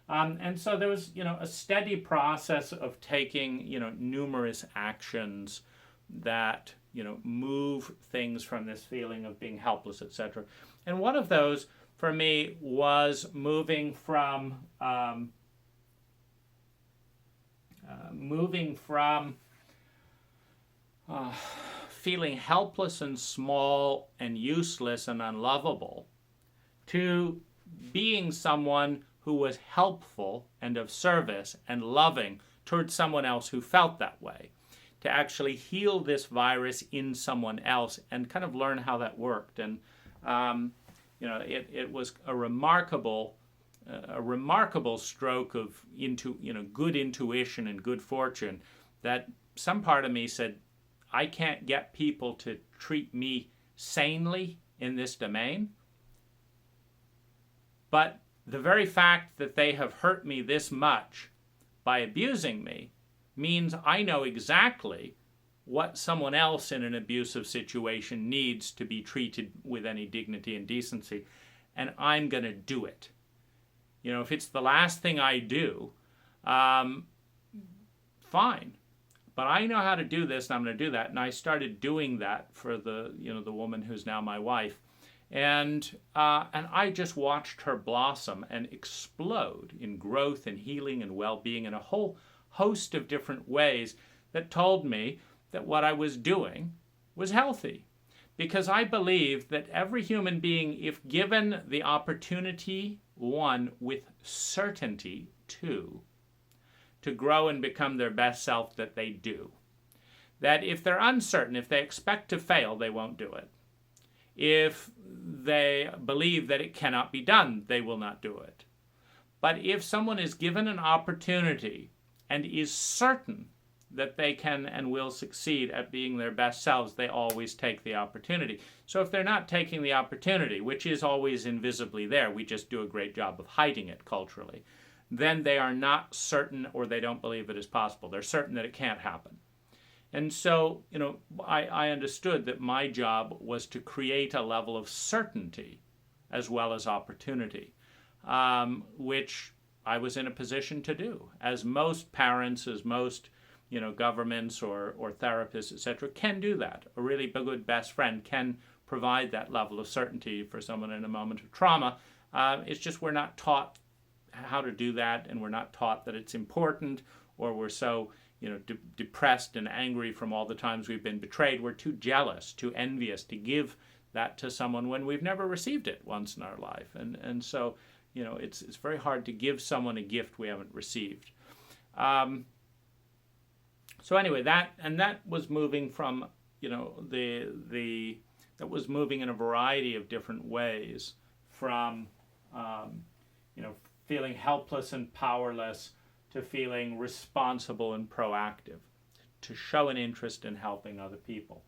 And so there was, a steady process of taking, numerous actions that, move things from this feeling of being helpless, etc. And one of those, for me, was moving from feeling helpless and small and useless and unlovable to being someone who was helpful and of service and loving towards someone else who felt that way, to actually heal this virus in someone else and kind of learn how that worked. And it was a remarkable stroke of good intuition and good fortune that some part of me said, I can't get people to treat me sanely in this domain, but the very fact that they have hurt me this much by abusing me means I know exactly what someone else in an abusive situation needs to be treated with any dignity and decency, and I'm going to do it. You know, if it's the last thing I do, fine. But I know how to do this, and I'm going to do that. And I started doing that for the woman who's now my wife. And I just watched her blossom and explode in growth and healing and well-being in a whole host of different ways that told me that what I was doing was healthy. Because I believe that every human being, if given the opportunity, one, with certainty, two, to grow and become their best self, that they do. That if they're uncertain, if they expect to fail, they won't do it. If they believe that it cannot be done, they will not do it. But if someone is given an opportunity and is certain that they can and will succeed at being their best selves, they always take the opportunity. So if they're not taking the opportunity, which is always invisibly there, we just do a great job of hiding it culturally, then they are not certain, or they don't believe it is possible. They're certain that it can't happen. And so, I understood that my job was to create a level of certainty as well as opportunity, which I was in a position to do. As most parents, as most governments or therapists, etc., can do that. A really good best friend can provide that level of certainty for someone in a moment of trauma. It's just we're not taught how to do that, and we're not taught that it's important, or we're so depressed and angry from all the times we've been betrayed. We're too jealous, too envious to give that to someone when we've never received it once in our life. And so it's very hard to give someone a gift we haven't received. So anyway, that was moving from that was moving in a variety of different ways, from feeling helpless and powerless to feeling responsible and proactive, to show an interest in helping other people.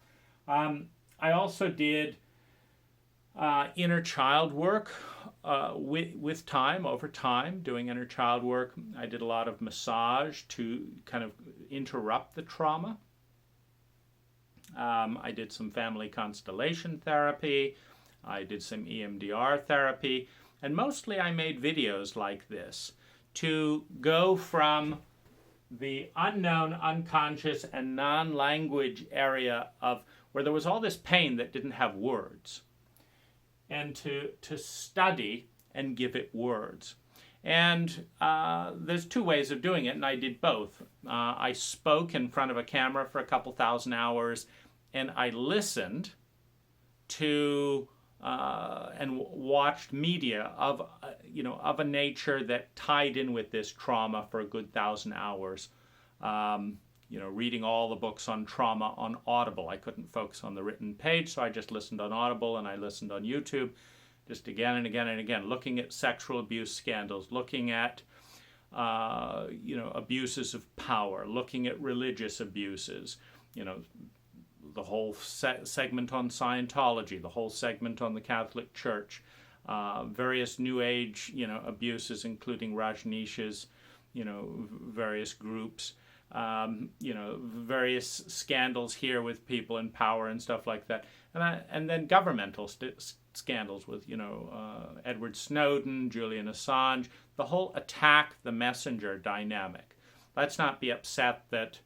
I also did inner child work with time, over time, doing inner child work. I did a lot of massage to kind of interrupt the trauma. I did some family constellation therapy. I did some EMDR therapy. And mostly I made videos like this to go from the unknown, unconscious, and non-language area of where there was all this pain that didn't have words, and to study and give it words. And there's two ways of doing it, and I did both. I spoke in front of a camera for a couple thousand hours, and I listened to and watched media of a nature that tied in with this trauma for a good 1,000 hours. Reading all the books on trauma on Audible. I couldn't focus on the written page, so I just listened on Audible, and I listened on YouTube, just again and again and again, looking at sexual abuse scandals, looking at abuses of power, looking at religious abuses, the whole segment on Scientology, the whole segment on the Catholic Church, various New Age, abuses, including Rajneesh's, various groups, various scandals here with people in power and stuff like that, and then governmental scandals with, Edward Snowden, Julian Assange, the whole attack the messenger dynamic. Let's not be upset that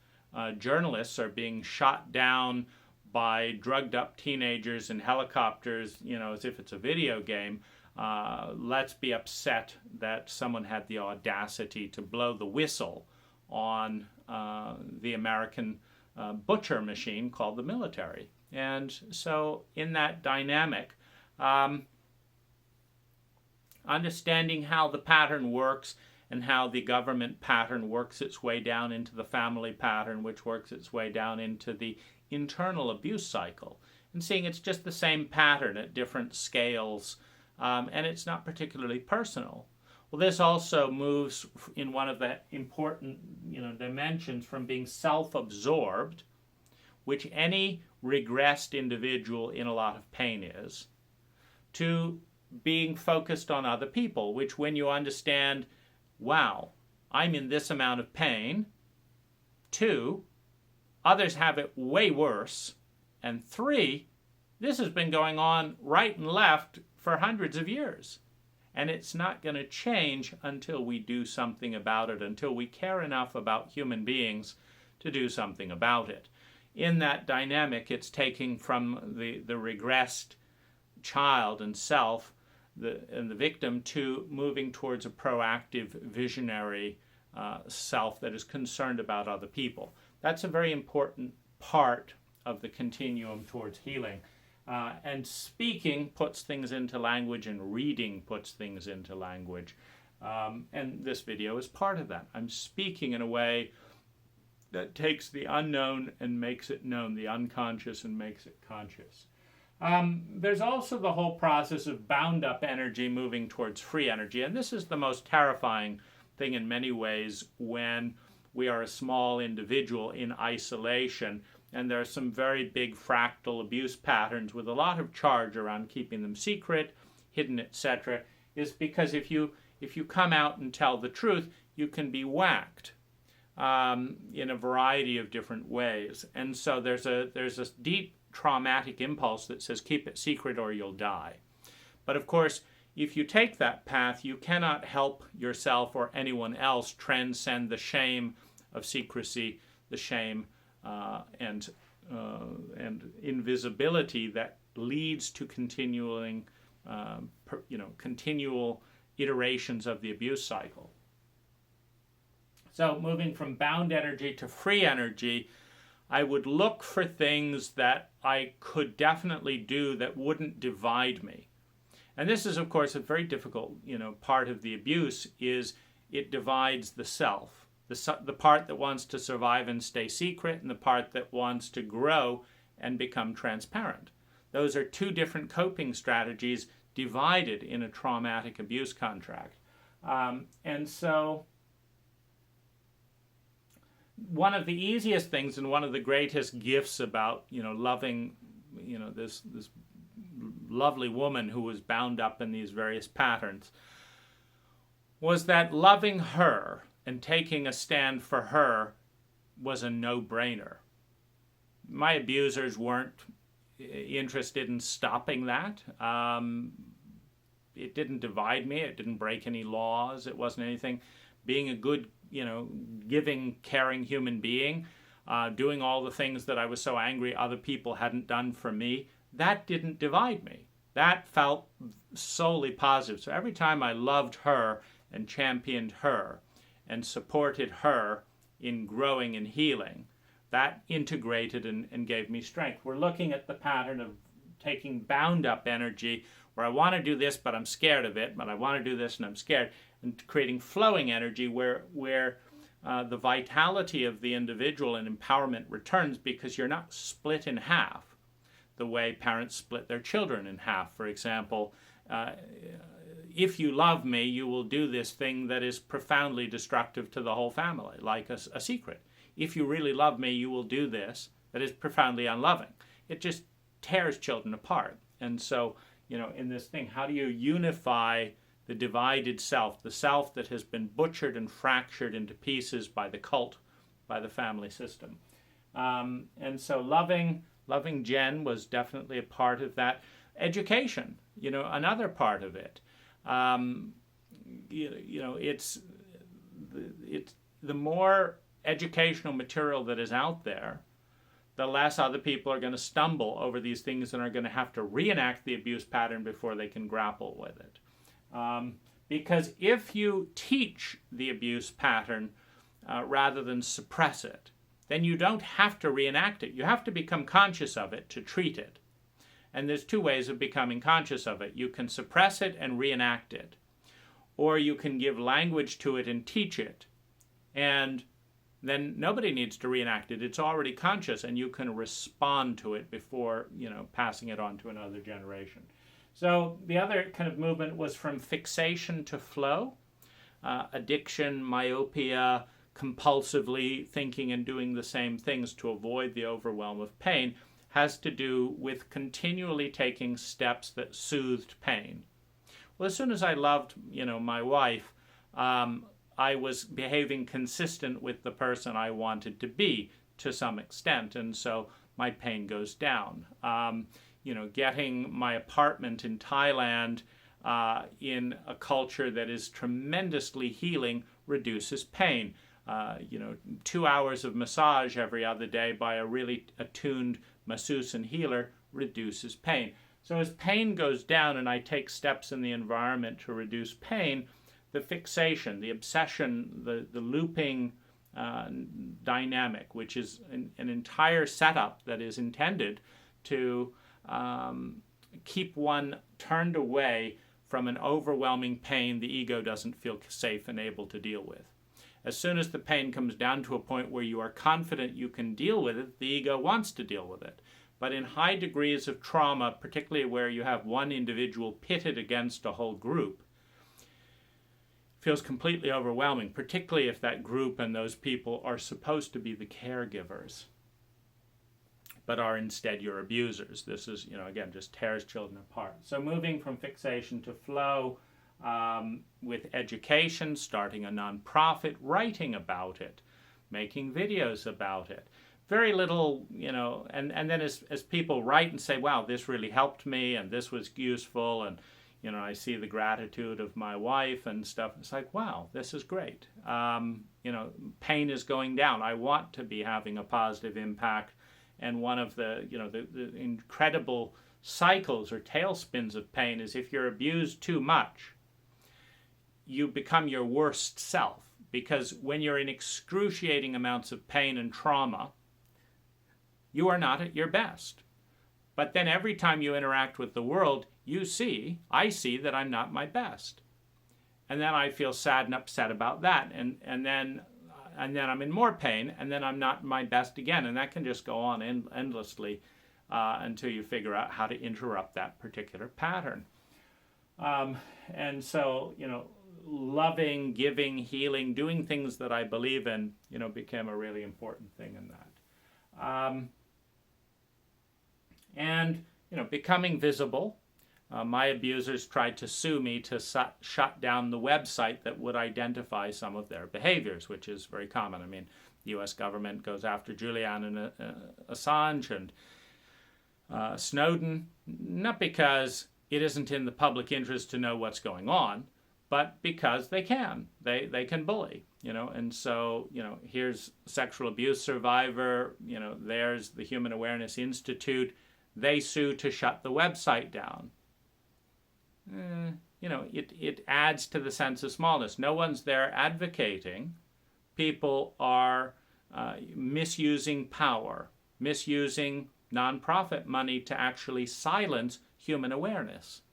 journalists are being shot down by drugged-up teenagers in helicopters, as if it's a video game. Let's be upset that someone had the audacity to blow the whistle on the American butcher machine called the military. And so in that dynamic, understanding how the pattern works and how the government pattern works its way down into the family pattern, which works its way down into the internal abuse cycle, and seeing it's just the same pattern at different scales, and it's not particularly personal. Well, this also moves in one of the important dimensions from being self-absorbed, which any regressed individual in a lot of pain is, to being focused on other people, which when you understand, wow, I'm in this amount of pain, 2, others have it way worse. And 3, this has been going on right and left for hundreds of years. And it's not going to change until we do something about it, until we care enough about human beings to do something about it. In that dynamic, it's taking from the regressed child and self and the victim to moving towards a proactive, visionary self that is concerned about other people. That's a very important part of the continuum towards healing. And speaking puts things into language, and reading puts things into language. And this video is part of that. I'm speaking in a way that takes the unknown and makes it known, the unconscious and makes it conscious. There's also the whole process of bound-up energy moving towards free energy. And this is the most terrifying thing in many ways when we are a small individual in isolation. And there are some very big fractal abuse patterns with a lot of charge around keeping them secret, hidden, etc. Is because if you come out and tell the truth, you can be whacked in a variety of different ways. And so there's a deep traumatic impulse that says keep it secret or you'll die. But of course, if you take that path, you cannot help yourself or anyone else transcend the shame of secrecy, the shame and invisibility that leads to continual iterations of the abuse cycle. So moving from bound energy to free energy, I would look for things that I could definitely do that wouldn't divide me. And this is, of course, a very difficult, part of the abuse is it divides the self. The part that wants to survive and stay secret, and the part that wants to grow and become transparent. Those are 2 different coping strategies divided in a traumatic abuse contract. And so one of the easiest things and one of the greatest gifts about, loving, this lovely woman who was bound up in these various patterns was that loving her and taking a stand for her was a no-brainer. My abusers weren't interested in stopping that. It didn't divide me. It didn't break any laws. It wasn't anything. Being a good, giving, caring human being, doing all the things that I was so angry other people hadn't done for me, that didn't divide me. That felt solely positive. So every time I loved her and championed her, and supported her in growing and healing, that integrated and gave me strength. We're looking at the pattern of taking bound-up energy, where I want to do this, but I'm scared of it, but I want to do this and I'm scared, and creating flowing energy where the vitality of the individual and empowerment returns because you're not split in half the way parents split their children in half. For example, if you love me, you will do this thing that is profoundly destructive to the whole family, like a secret. If you really love me, you will do this that is profoundly unloving. It just tears children apart. And so, in this thing, how do you unify the divided self, the self that has been butchered and fractured into pieces by the cult, by the family system? And so loving Jen was definitely a part of that. Education, another part of it. It's the more educational material that is out there, the less other people are going to stumble over these things and are going to have to reenact the abuse pattern before they can grapple with it. Because if you teach the abuse pattern rather than suppress it, then you don't have to reenact it. You have to become conscious of it to treat it. And there's 2 ways of becoming conscious of it. You can suppress it and reenact it. Or you can give language to it and teach it. And then nobody needs to reenact it. It's already conscious, and you can respond to it before, passing it on to another generation. So the other kind of movement was from fixation to flow. Addiction, myopia, compulsively thinking and doing the same things to avoid the overwhelm of pain has to do with continually taking steps that soothed pain. Well, as soon as I loved, my wife, I was behaving consistent with the person I wanted to be, to some extent, and so my pain goes down. Getting my apartment in Thailand in a culture that is tremendously healing reduces pain. 2 hours of massage every other day by a really attuned masseuse and healer reduces pain. So as pain goes down and I take steps in the environment to reduce pain, the fixation, the obsession, the looping dynamic, which is an entire setup that is intended to keep one turned away from an overwhelming pain the ego doesn't feel safe and able to deal with. As soon as the pain comes down to a point where you are confident you can deal with it, the ego wants to deal with it. But in high degrees of trauma, particularly where you have one individual pitted against a whole group, it feels completely overwhelming, particularly if that group and those people are supposed to be the caregivers, but are instead your abusers. This is, again, just tears children apart. So moving from fixation to flow, with education, starting a nonprofit, writing about it, making videos about it. Very little, and then as people write and say, wow, this really helped me and this was useful, and, I see the gratitude of my wife and stuff. It's like, wow, this is great. Pain is going down. I want to be having a positive impact. And one of the incredible cycles or tailspins of pain is if you're abused too much, you become your worst self, because when you're in excruciating amounts of pain and trauma, you are not at your best. But then every time you interact with the world, I see that I'm not my best. And then I feel sad and upset about that. And then I'm in more pain, and then I'm not my best again. And that can just go on endlessly until you figure out how to interrupt that particular pattern. And so, loving, giving, healing, doing things that I believe in, became a really important thing in that. And becoming visible. My abusers tried to sue me to shut down the website that would identify some of their behaviors, which is very common. I mean, the U.S. government goes after Julian and Assange and Snowden, not because it isn't in the public interest to know what's going on, but because they can. They can bully, and so, here's sexual abuse survivor, there's the Human Awareness Institute. They sue to shut the website down. It adds to the sense of smallness. No one's there advocating. People are misusing power, misusing nonprofit money to actually silence human awareness.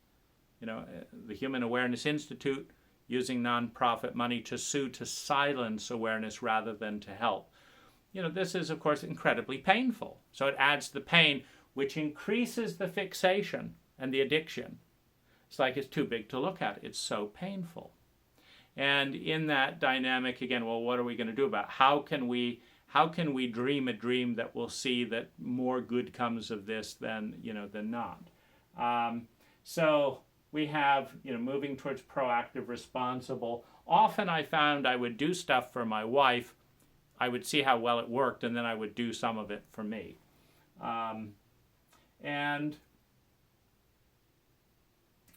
The Human Awareness Institute using nonprofit money to sue to silence awareness rather than to help. This is, of course, incredibly painful. So it adds the pain, which increases the fixation and the addiction. It's like it's too big to look at. It's so painful. And in that dynamic, again, well, what are we going to do about it? How can we dream a dream that will see that more good comes of this than not? So we have, moving towards proactive, responsible. Often I found I would do stuff for my wife. I would see how well it worked, and then I would do some of it for me. And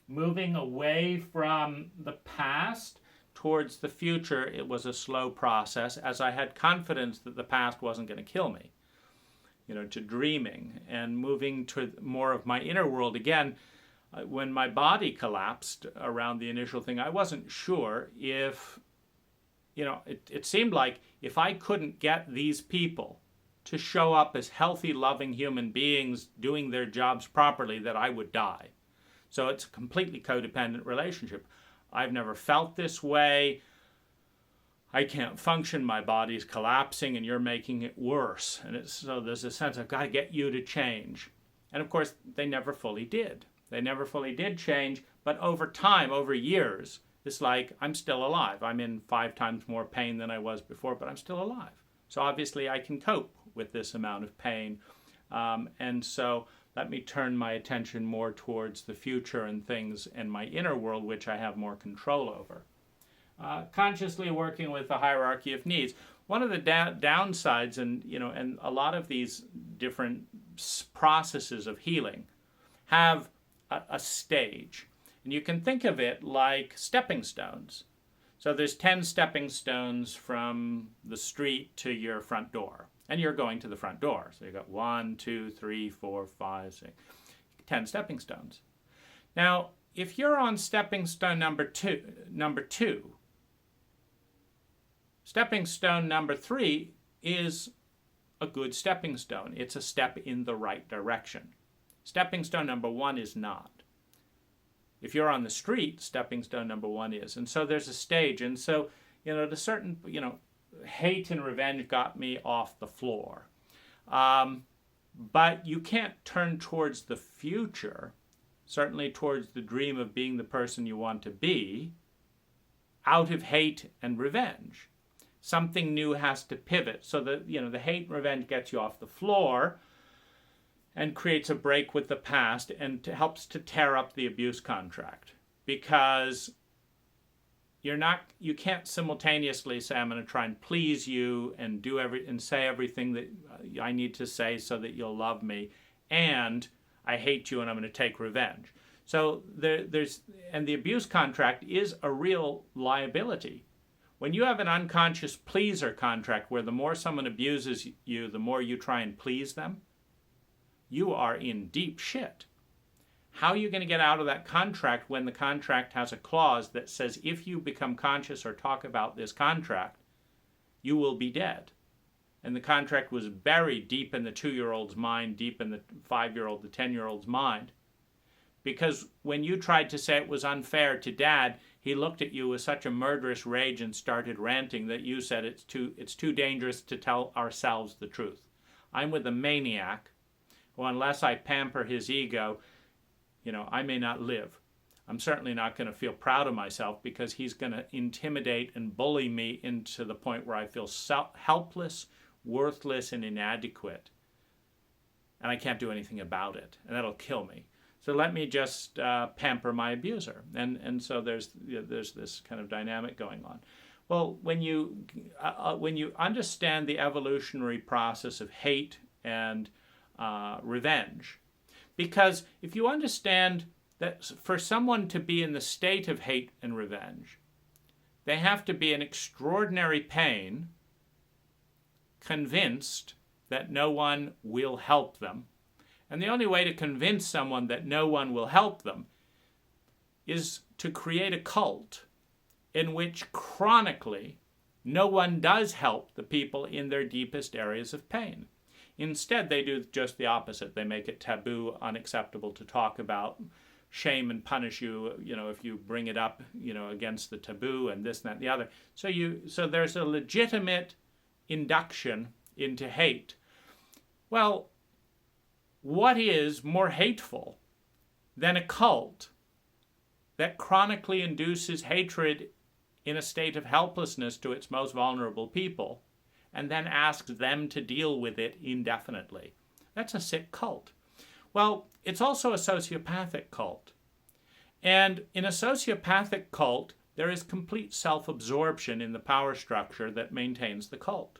moving away from the past towards the future, it was a slow process, as I had confidence that the past wasn't going to kill me, to dreaming and moving to more of my inner world. Again, when my body collapsed around the initial thing, I wasn't sure if, it seemed like if I couldn't get these people to show up as healthy, loving human beings doing their jobs properly, that I would die. So it's a completely codependent relationship. I've never felt this way. I can't function. My body's collapsing and you're making it worse. And so there's a sense I've got to get you to change. And of course, they never fully did. They never fully did change. But over time, over years, it's like I'm still alive. I'm in 5 times more pain than I was before, but I'm still alive. So obviously I can cope with this amount of pain. And so let me turn my attention more towards the future and things in my inner world, which I have more control over. Consciously working with the hierarchy of needs. one of the downsides, and a lot of these different processes of healing have a stage. And you can think of it like stepping stones. So there's 10 stepping stones from the street to your front door. And you're going to the front door. So you've got 1, 2, 3, 4, 5, 6, 10 stepping stones. Now, if you're on stepping stone number two, stepping stone number 3 is a good stepping stone. It's a step in the right direction. Stepping stone number 1 is not. If you're on the street, stepping stone number 1 is. And so there's a stage. And so, to certain, hate and revenge got me off the floor. But you can't turn towards the future, certainly towards the dream of being the person you want to be, out of hate and revenge. Something new has to pivot. So that, the hate and revenge gets you off the floor and creates a break with the past and helps to tear up the abuse contract, because you can't simultaneously say, I'm going to try and please you and say everything that I need to say so that you'll love me, and I hate you and I'm going to take revenge. So and the abuse contract is a real liability. When you have an unconscious pleaser contract where the more someone abuses you, the more you try and please them, you are in deep shit. How are you going to get out of that contract when the contract has a clause that says if you become conscious or talk about this contract, you will be dead? And the contract was buried deep in the 2-year-old's mind, deep in the 5-year-old, the 10-year-old's mind. Because when you tried to say it was unfair to Dad, he looked at you with such a murderous rage and started ranting that you said it's too dangerous to tell ourselves the truth. I'm with a maniac who, unless I pamper his ego, I may not live. I'm certainly not going to feel proud of myself because he's going to intimidate and bully me into the point where I feel helpless, worthless, and inadequate. And I can't do anything about it. And that'll kill me. So let me just pamper my abuser. And so there's this kind of dynamic going on. Well, when you understand the evolutionary process of hate and revenge, because if you understand that for someone to be in the state of hate and revenge, they have to be in extraordinary pain, convinced that no one will help them. And the only way to convince someone that no one will help them is to create a cult in which chronically no one does help the people in their deepest areas of pain. Instead, they do just the opposite. They make it taboo, unacceptable to talk about, shame and punish you, if you bring it up, against the taboo and this, and that, and the other. So there's a legitimate induction into hate. Well, what is more hateful than a cult that chronically induces hatred in a state of helplessness to its most vulnerable people, and then asks them to deal with it indefinitely? That's a sick cult. Well, it's also a sociopathic cult. And in a sociopathic cult, there is complete self-absorption in the power structure that maintains the cult.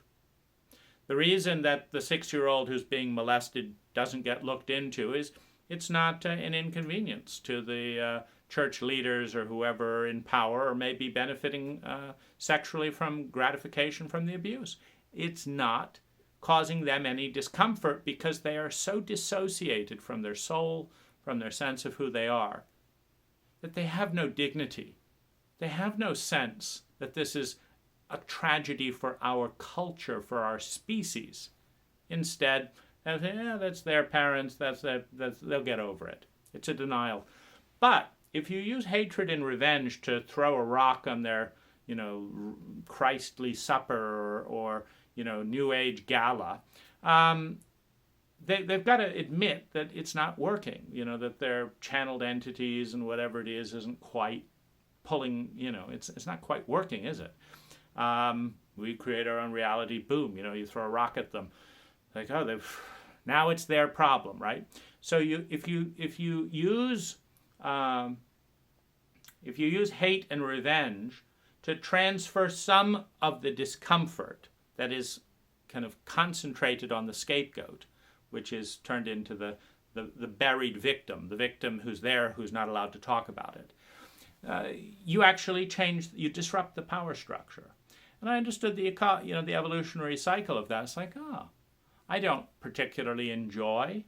The reason that the 6-year-old who's being molested doesn't get looked into is it's not an inconvenience to the church leaders or whoever in power or may be benefiting sexually from gratification from the abuse. It's not causing them any discomfort because they are so dissociated from their soul, from their sense of who they are, that they have no dignity. They have no sense that this is a tragedy for our culture, for our species. Instead, they say, that's their parents, they'll get over it. It's a denial. But if you use hatred and revenge to throw a rock on their, Christly supper or New Age gala, they've got to admit that it's not working, that their channeled entities and whatever it is isn't quite pulling, it's not quite working, is it? We create our own reality, boom, you throw a rock at them. Like, now it's their problem, right? So if you use hate and revenge to transfer some of the discomfort that is kind of concentrated on the scapegoat, which is turned into the buried victim, the victim who's there, who's not allowed to talk about it. You actually you disrupt the power structure. And I understood the evolutionary cycle of that. It's like, I don't particularly enjoy.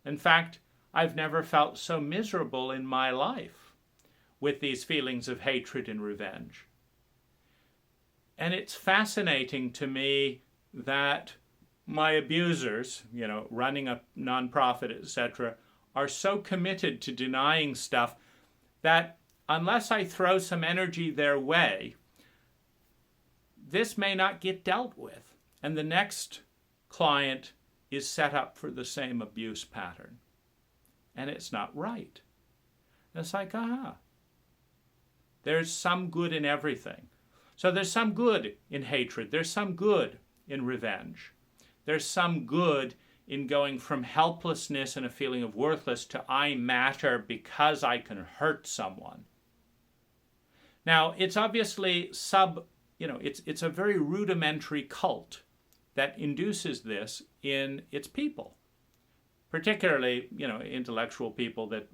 In fact, I've never felt so miserable in my life with these feelings of hatred and revenge. And it's fascinating to me that my abusers, running a nonprofit, etc., are so committed to denying stuff that unless I throw some energy their way, this may not get dealt with. And the next client is set up for the same abuse pattern. And it's not right. And it's like, there's some good in everything. So there's some good in hatred. There's some good in revenge. There's some good in going from helplessness and a feeling of worthless to I matter because I can hurt someone. Now, it's obviously it's a very rudimentary cult that induces this in its people, particularly, intellectual people that,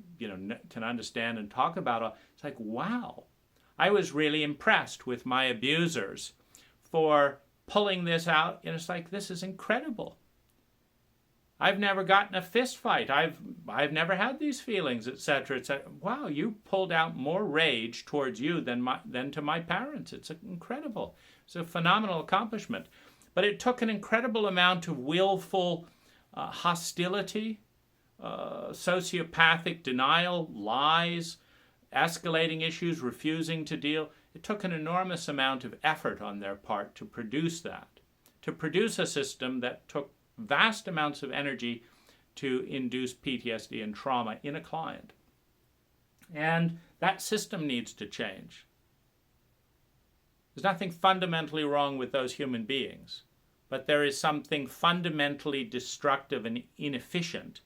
can understand and talk about it. It's like, wow, I was really impressed with my abusers for pulling this out. And it's like, this is incredible. I've never gotten a fist fight. I've never had these feelings, etc., etc. Wow, you pulled out more rage towards you than to my parents. It's incredible. It's a phenomenal accomplishment. But it took an incredible amount of willful hostility, sociopathic denial, lies, escalating issues, refusing to deal. It took an enormous amount of effort on their part to produce that, to produce a system that took vast amounts of energy to induce PTSD and trauma in a client. And that system needs to change. There's nothing fundamentally wrong with those human beings, but there is something fundamentally destructive and inefficient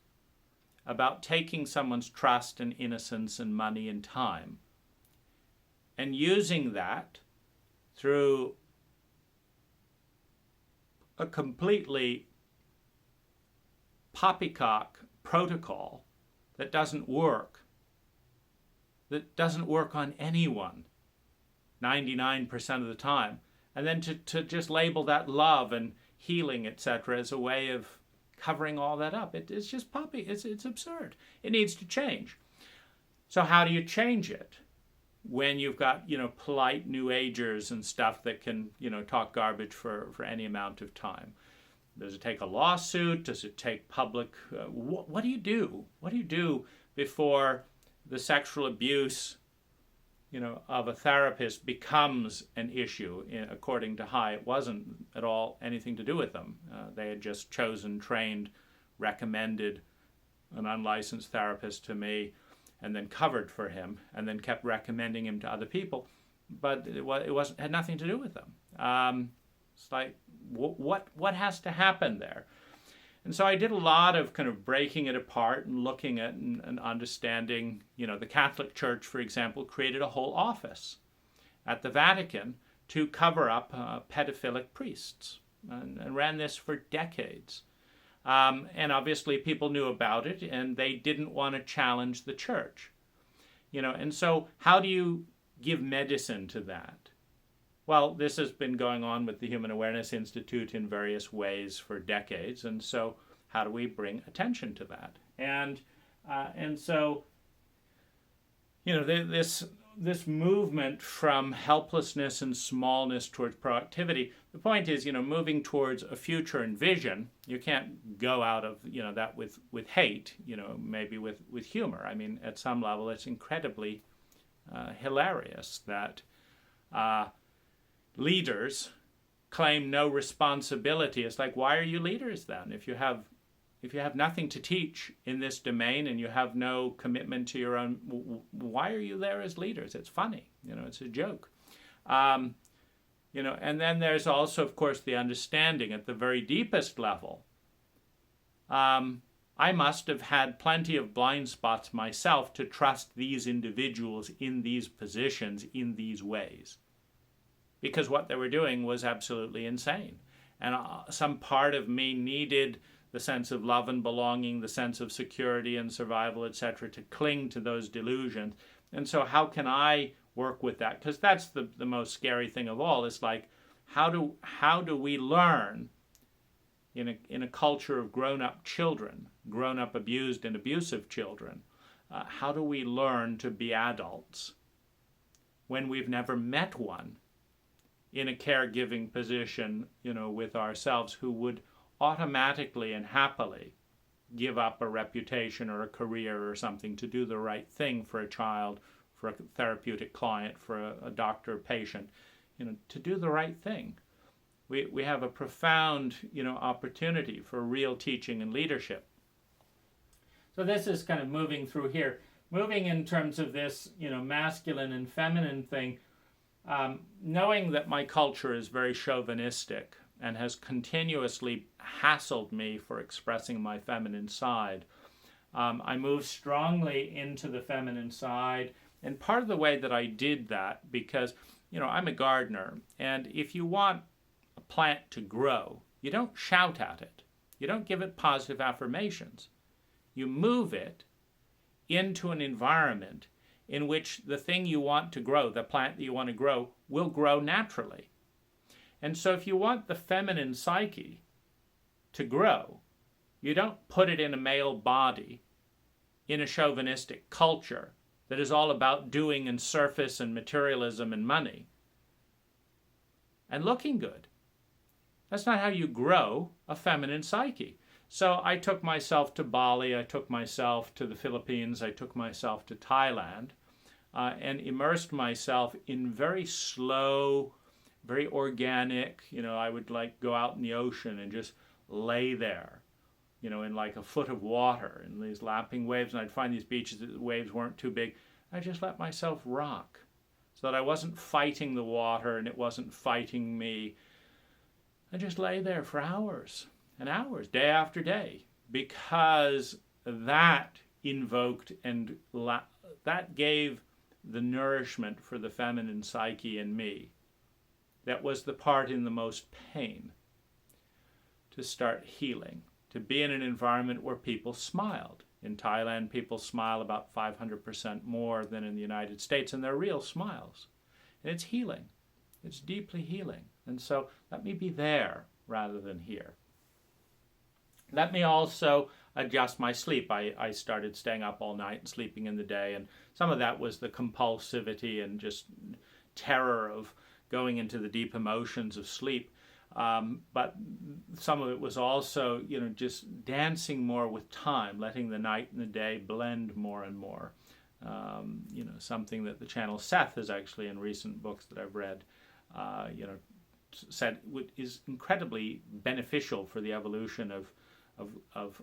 about taking someone's trust and innocence and money and time and using that through a completely poppycock protocol that doesn't work on anyone 99% of the time, and then to just label that love and healing, etc., as a way of covering all that up. It's just it's absurd. It needs to change. So how do you change it when you've got polite new agers and stuff that can talk garbage for any amount of time? Does it take a lawsuit? Does it take public? What do you do? What do you do before the sexual abuse, of a therapist becomes an issue? According to High, it wasn't at all anything to do with them. They had just chosen, trained, recommended an unlicensed therapist to me, and then covered for him, and then kept recommending him to other people. But it had nothing to do with them. It's like, what has to happen there? And so I did a lot of kind of breaking it apart and looking at and understanding, the Catholic Church, for example, created a whole office at the Vatican to cover up pedophilic priests and ran this for decades. And obviously people knew about it and they didn't want to challenge the church. And so how do you give medicine to that? Well, this has been going on with the Human Awareness Institute in various ways for decades, and so how do we bring attention to that? And so, this movement from helplessness and smallness towards proactivity. The point is, moving towards a future and vision. You can't go out of that with hate. Maybe with humor. I mean, at some level, it's incredibly hilarious that. Leaders claim no responsibility. It's like, why are you leaders then? If you have nothing to teach in this domain and you have no commitment to your own, why are you there as leaders? It's funny, it's a joke. And then there's also, of course, the understanding at the very deepest level. I must have had plenty of blind spots myself to trust these individuals in these positions in these ways. because what they were doing was absolutely insane. And some part of me needed the sense of love and belonging, the sense of security and survival, etc., to cling to those delusions. And so how can I work with that? Because that's the most scary thing of all. It's like, how do we learn in a culture of grown-up children, grown-up abused and abusive children, how do we learn to be adults when we've never met one in a caregiving position, with ourselves, who would automatically and happily give up a reputation or a career or something to do the right thing for a child, for a therapeutic client, for a doctor, patient, to do the right thing. We have a profound, opportunity for real teaching and leadership. So this is kind of moving through here. Moving in terms of this, masculine and feminine thing, knowing that my culture is very chauvinistic and has continuously hassled me for expressing my feminine side, I moved strongly into the feminine side. And part of the way that I did that, because, I'm a gardener, and if you want a plant to grow, you don't shout at it. You don't give it positive affirmations. You move it into an environment in which the thing you want to grow, the plant that you want to grow, will grow naturally. And so if you want the feminine psyche to grow, you don't put it in a male body in a chauvinistic culture that is all about doing and surface and materialism and money and looking good. That's not how you grow a feminine psyche. So I took myself to Bali, I took myself to the Philippines, I took myself to Thailand, and immersed myself in very slow, very organic, I would go out in the ocean and just lay there, in like a foot of water in these lapping waves, and I'd find these beaches that the waves weren't too big. I just let myself rock so that I wasn't fighting the water and it wasn't fighting me. I just lay there for hours and hours, day after day, because that invoked and that gave the nourishment for the feminine psyche in me. That was the part in the most pain, to start healing, to be in an environment where people smiled. In Thailand, people smile about 500% more than in the United States, and they're real smiles. And it's healing. It's deeply healing. And so let me be there rather than here. Let me also adjust my sleep. I started staying up all night and sleeping in the day, and some of that was the compulsivity and just terror of going into the deep emotions of sleep. But some of it was also, just dancing more with time, letting the night and the day blend more and more. Something that the channel Seth has actually, in recent books that I've read, said is incredibly beneficial for the evolution of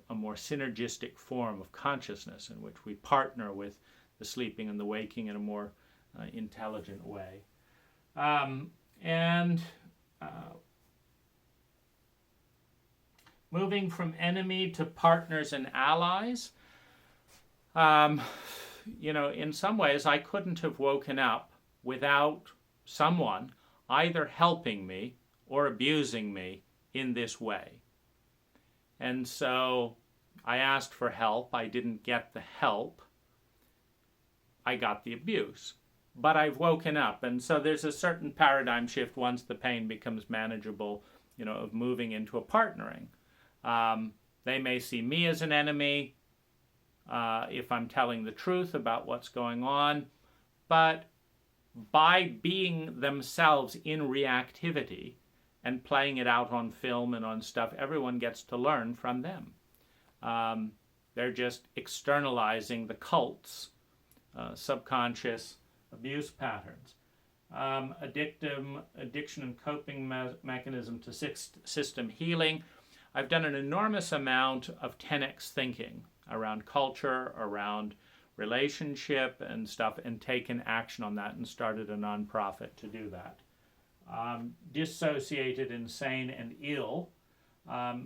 a more synergistic form of consciousness in which we partner with the sleeping and the waking in a more intelligent way. Moving from enemy to partners and allies, in some ways I couldn't have woken up without someone either helping me or abusing me in this way. And so I asked for help. I didn't get the help. I got the abuse. But I've woken up. And so there's a certain paradigm shift once the pain becomes manageable, of moving into a partnering. They may see me as an enemy if I'm telling the truth about what's going on. But by being themselves in reactivity and playing it out on film and on stuff, everyone gets to learn from them. They're just externalizing the cult's subconscious abuse patterns. Addiction and coping mechanism to system healing. I've done an enormous amount of 10x thinking around culture, around relationship and stuff, and taken action on that and started a nonprofit to do that. Dissociated, insane, and ill,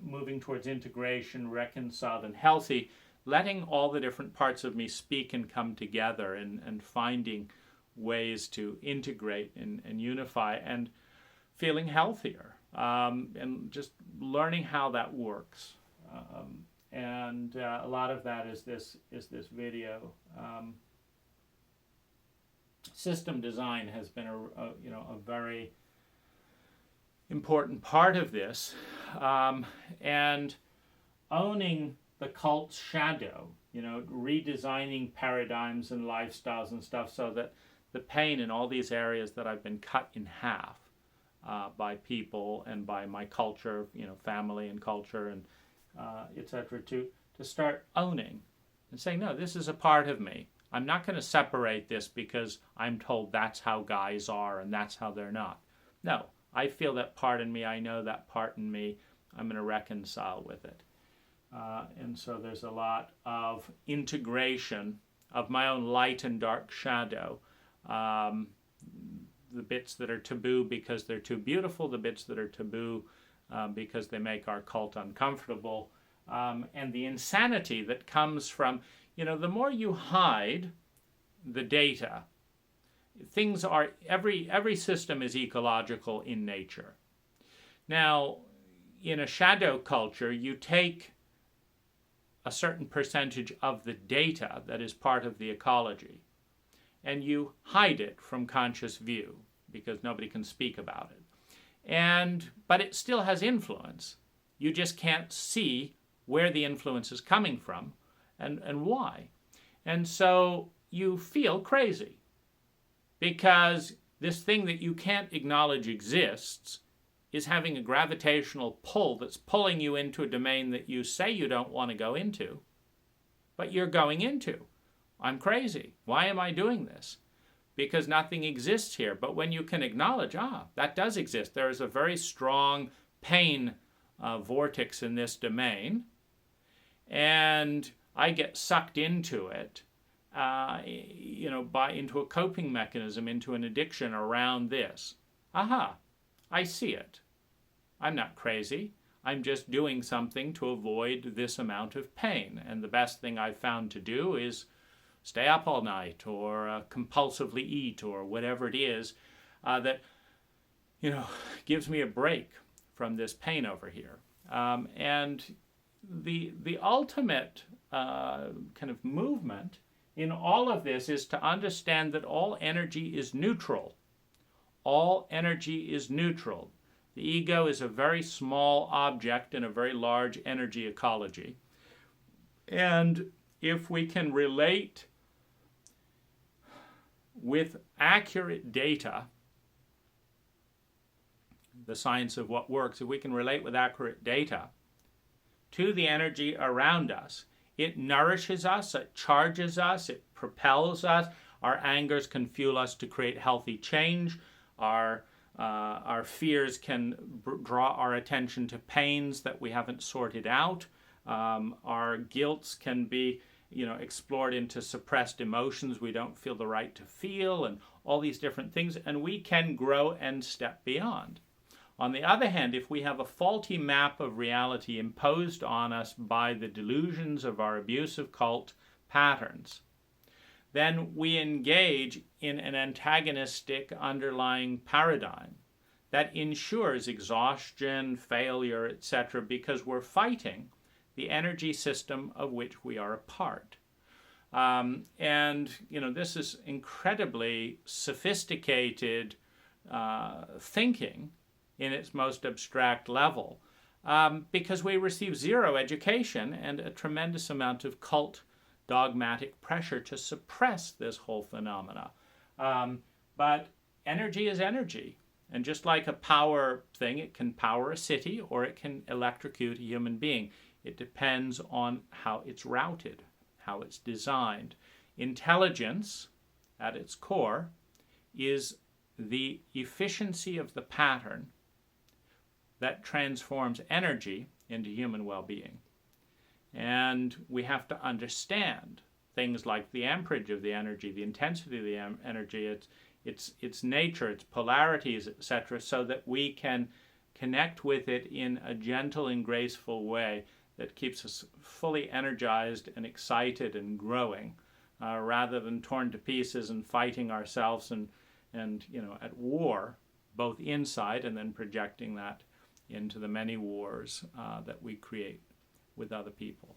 moving towards integration, reconciled, and healthy, letting all the different parts of me speak and come together and finding ways to integrate and unify. And feeling healthier, and just learning how that works. And a lot of that is this video. System design has been a very important part of this, and owning the cult's shadow, redesigning paradigms and lifestyles and stuff so that the pain in all these areas that I've been cut in half by people and by my culture, family and culture and etc., to start owning and saying, no, this is a part of me. I'm not going to separate this because I'm told that's how guys are and that's how they're not. No, I feel that part in me. I know that part in me. I'm going to reconcile with it. And so there's a lot of integration of my own light and dark shadow. The bits that are taboo because they're too beautiful, the bits that are taboo because they make our cult uncomfortable, and the insanity that comes from, the more you hide the data, things are, every system is ecological in nature. Now, in a shadow culture, you take a certain percentage of the data that is part of the ecology, and you hide it from conscious view because nobody can speak about it. But it still has influence. You just can't see where the influence is coming from and why. And so you feel crazy because this thing that you can't acknowledge exists is having a gravitational pull that's pulling you into a domain that you say you don't want to go into, but you're going into. I'm crazy. Why am I doing this? Because nothing exists here. But when you can acknowledge, that does exist. There is a very strong pain vortex in this domain, and I get sucked into it, into a coping mechanism, into an addiction around this. I see it. I'm not crazy. I'm just doing something to avoid this amount of pain. And the best thing I've found to do is stay up all night or compulsively eat or whatever it is that, gives me a break from this pain over here. And the ultimate kind of movement in all of this is to understand that all energy is neutral. All energy is neutral. The ego is a very small object in a very large energy ecology. And if we can relate with accurate data, the science of what works, if we can relate with accurate data to the energy around us, it nourishes us, it charges us, it propels us. Our angers can fuel us to create healthy change. Our fears can draw our attention to pains that we haven't sorted out. Our guilts can be, explored into suppressed emotions we don't feel the right to feel, and all these different things, and we can grow and step beyond. On the other hand, if we have a faulty map of reality imposed on us by the delusions of our abusive cult patterns, then we engage in an antagonistic underlying paradigm that ensures exhaustion, failure, etc., because we're fighting the energy system of which we are a part. This is incredibly sophisticated thinking in its most abstract level, because we receive zero education and a tremendous amount of cult dogmatic pressure to suppress this whole phenomena. But energy is energy. And just like a power thing, it can power a city or it can electrocute a human being. It depends on how it's routed, how it's designed. Intelligence, at its core, is the efficiency of the pattern that transforms energy into human well-being. And we have to understand things like the amperage of the energy, the intensity of the energy, its nature, its polarities, etc., so that we can connect with it in a gentle and graceful way that keeps us fully energized and excited and growing, rather than torn to pieces and fighting ourselves and at war both inside and then projecting that into the many wars that we create with other people.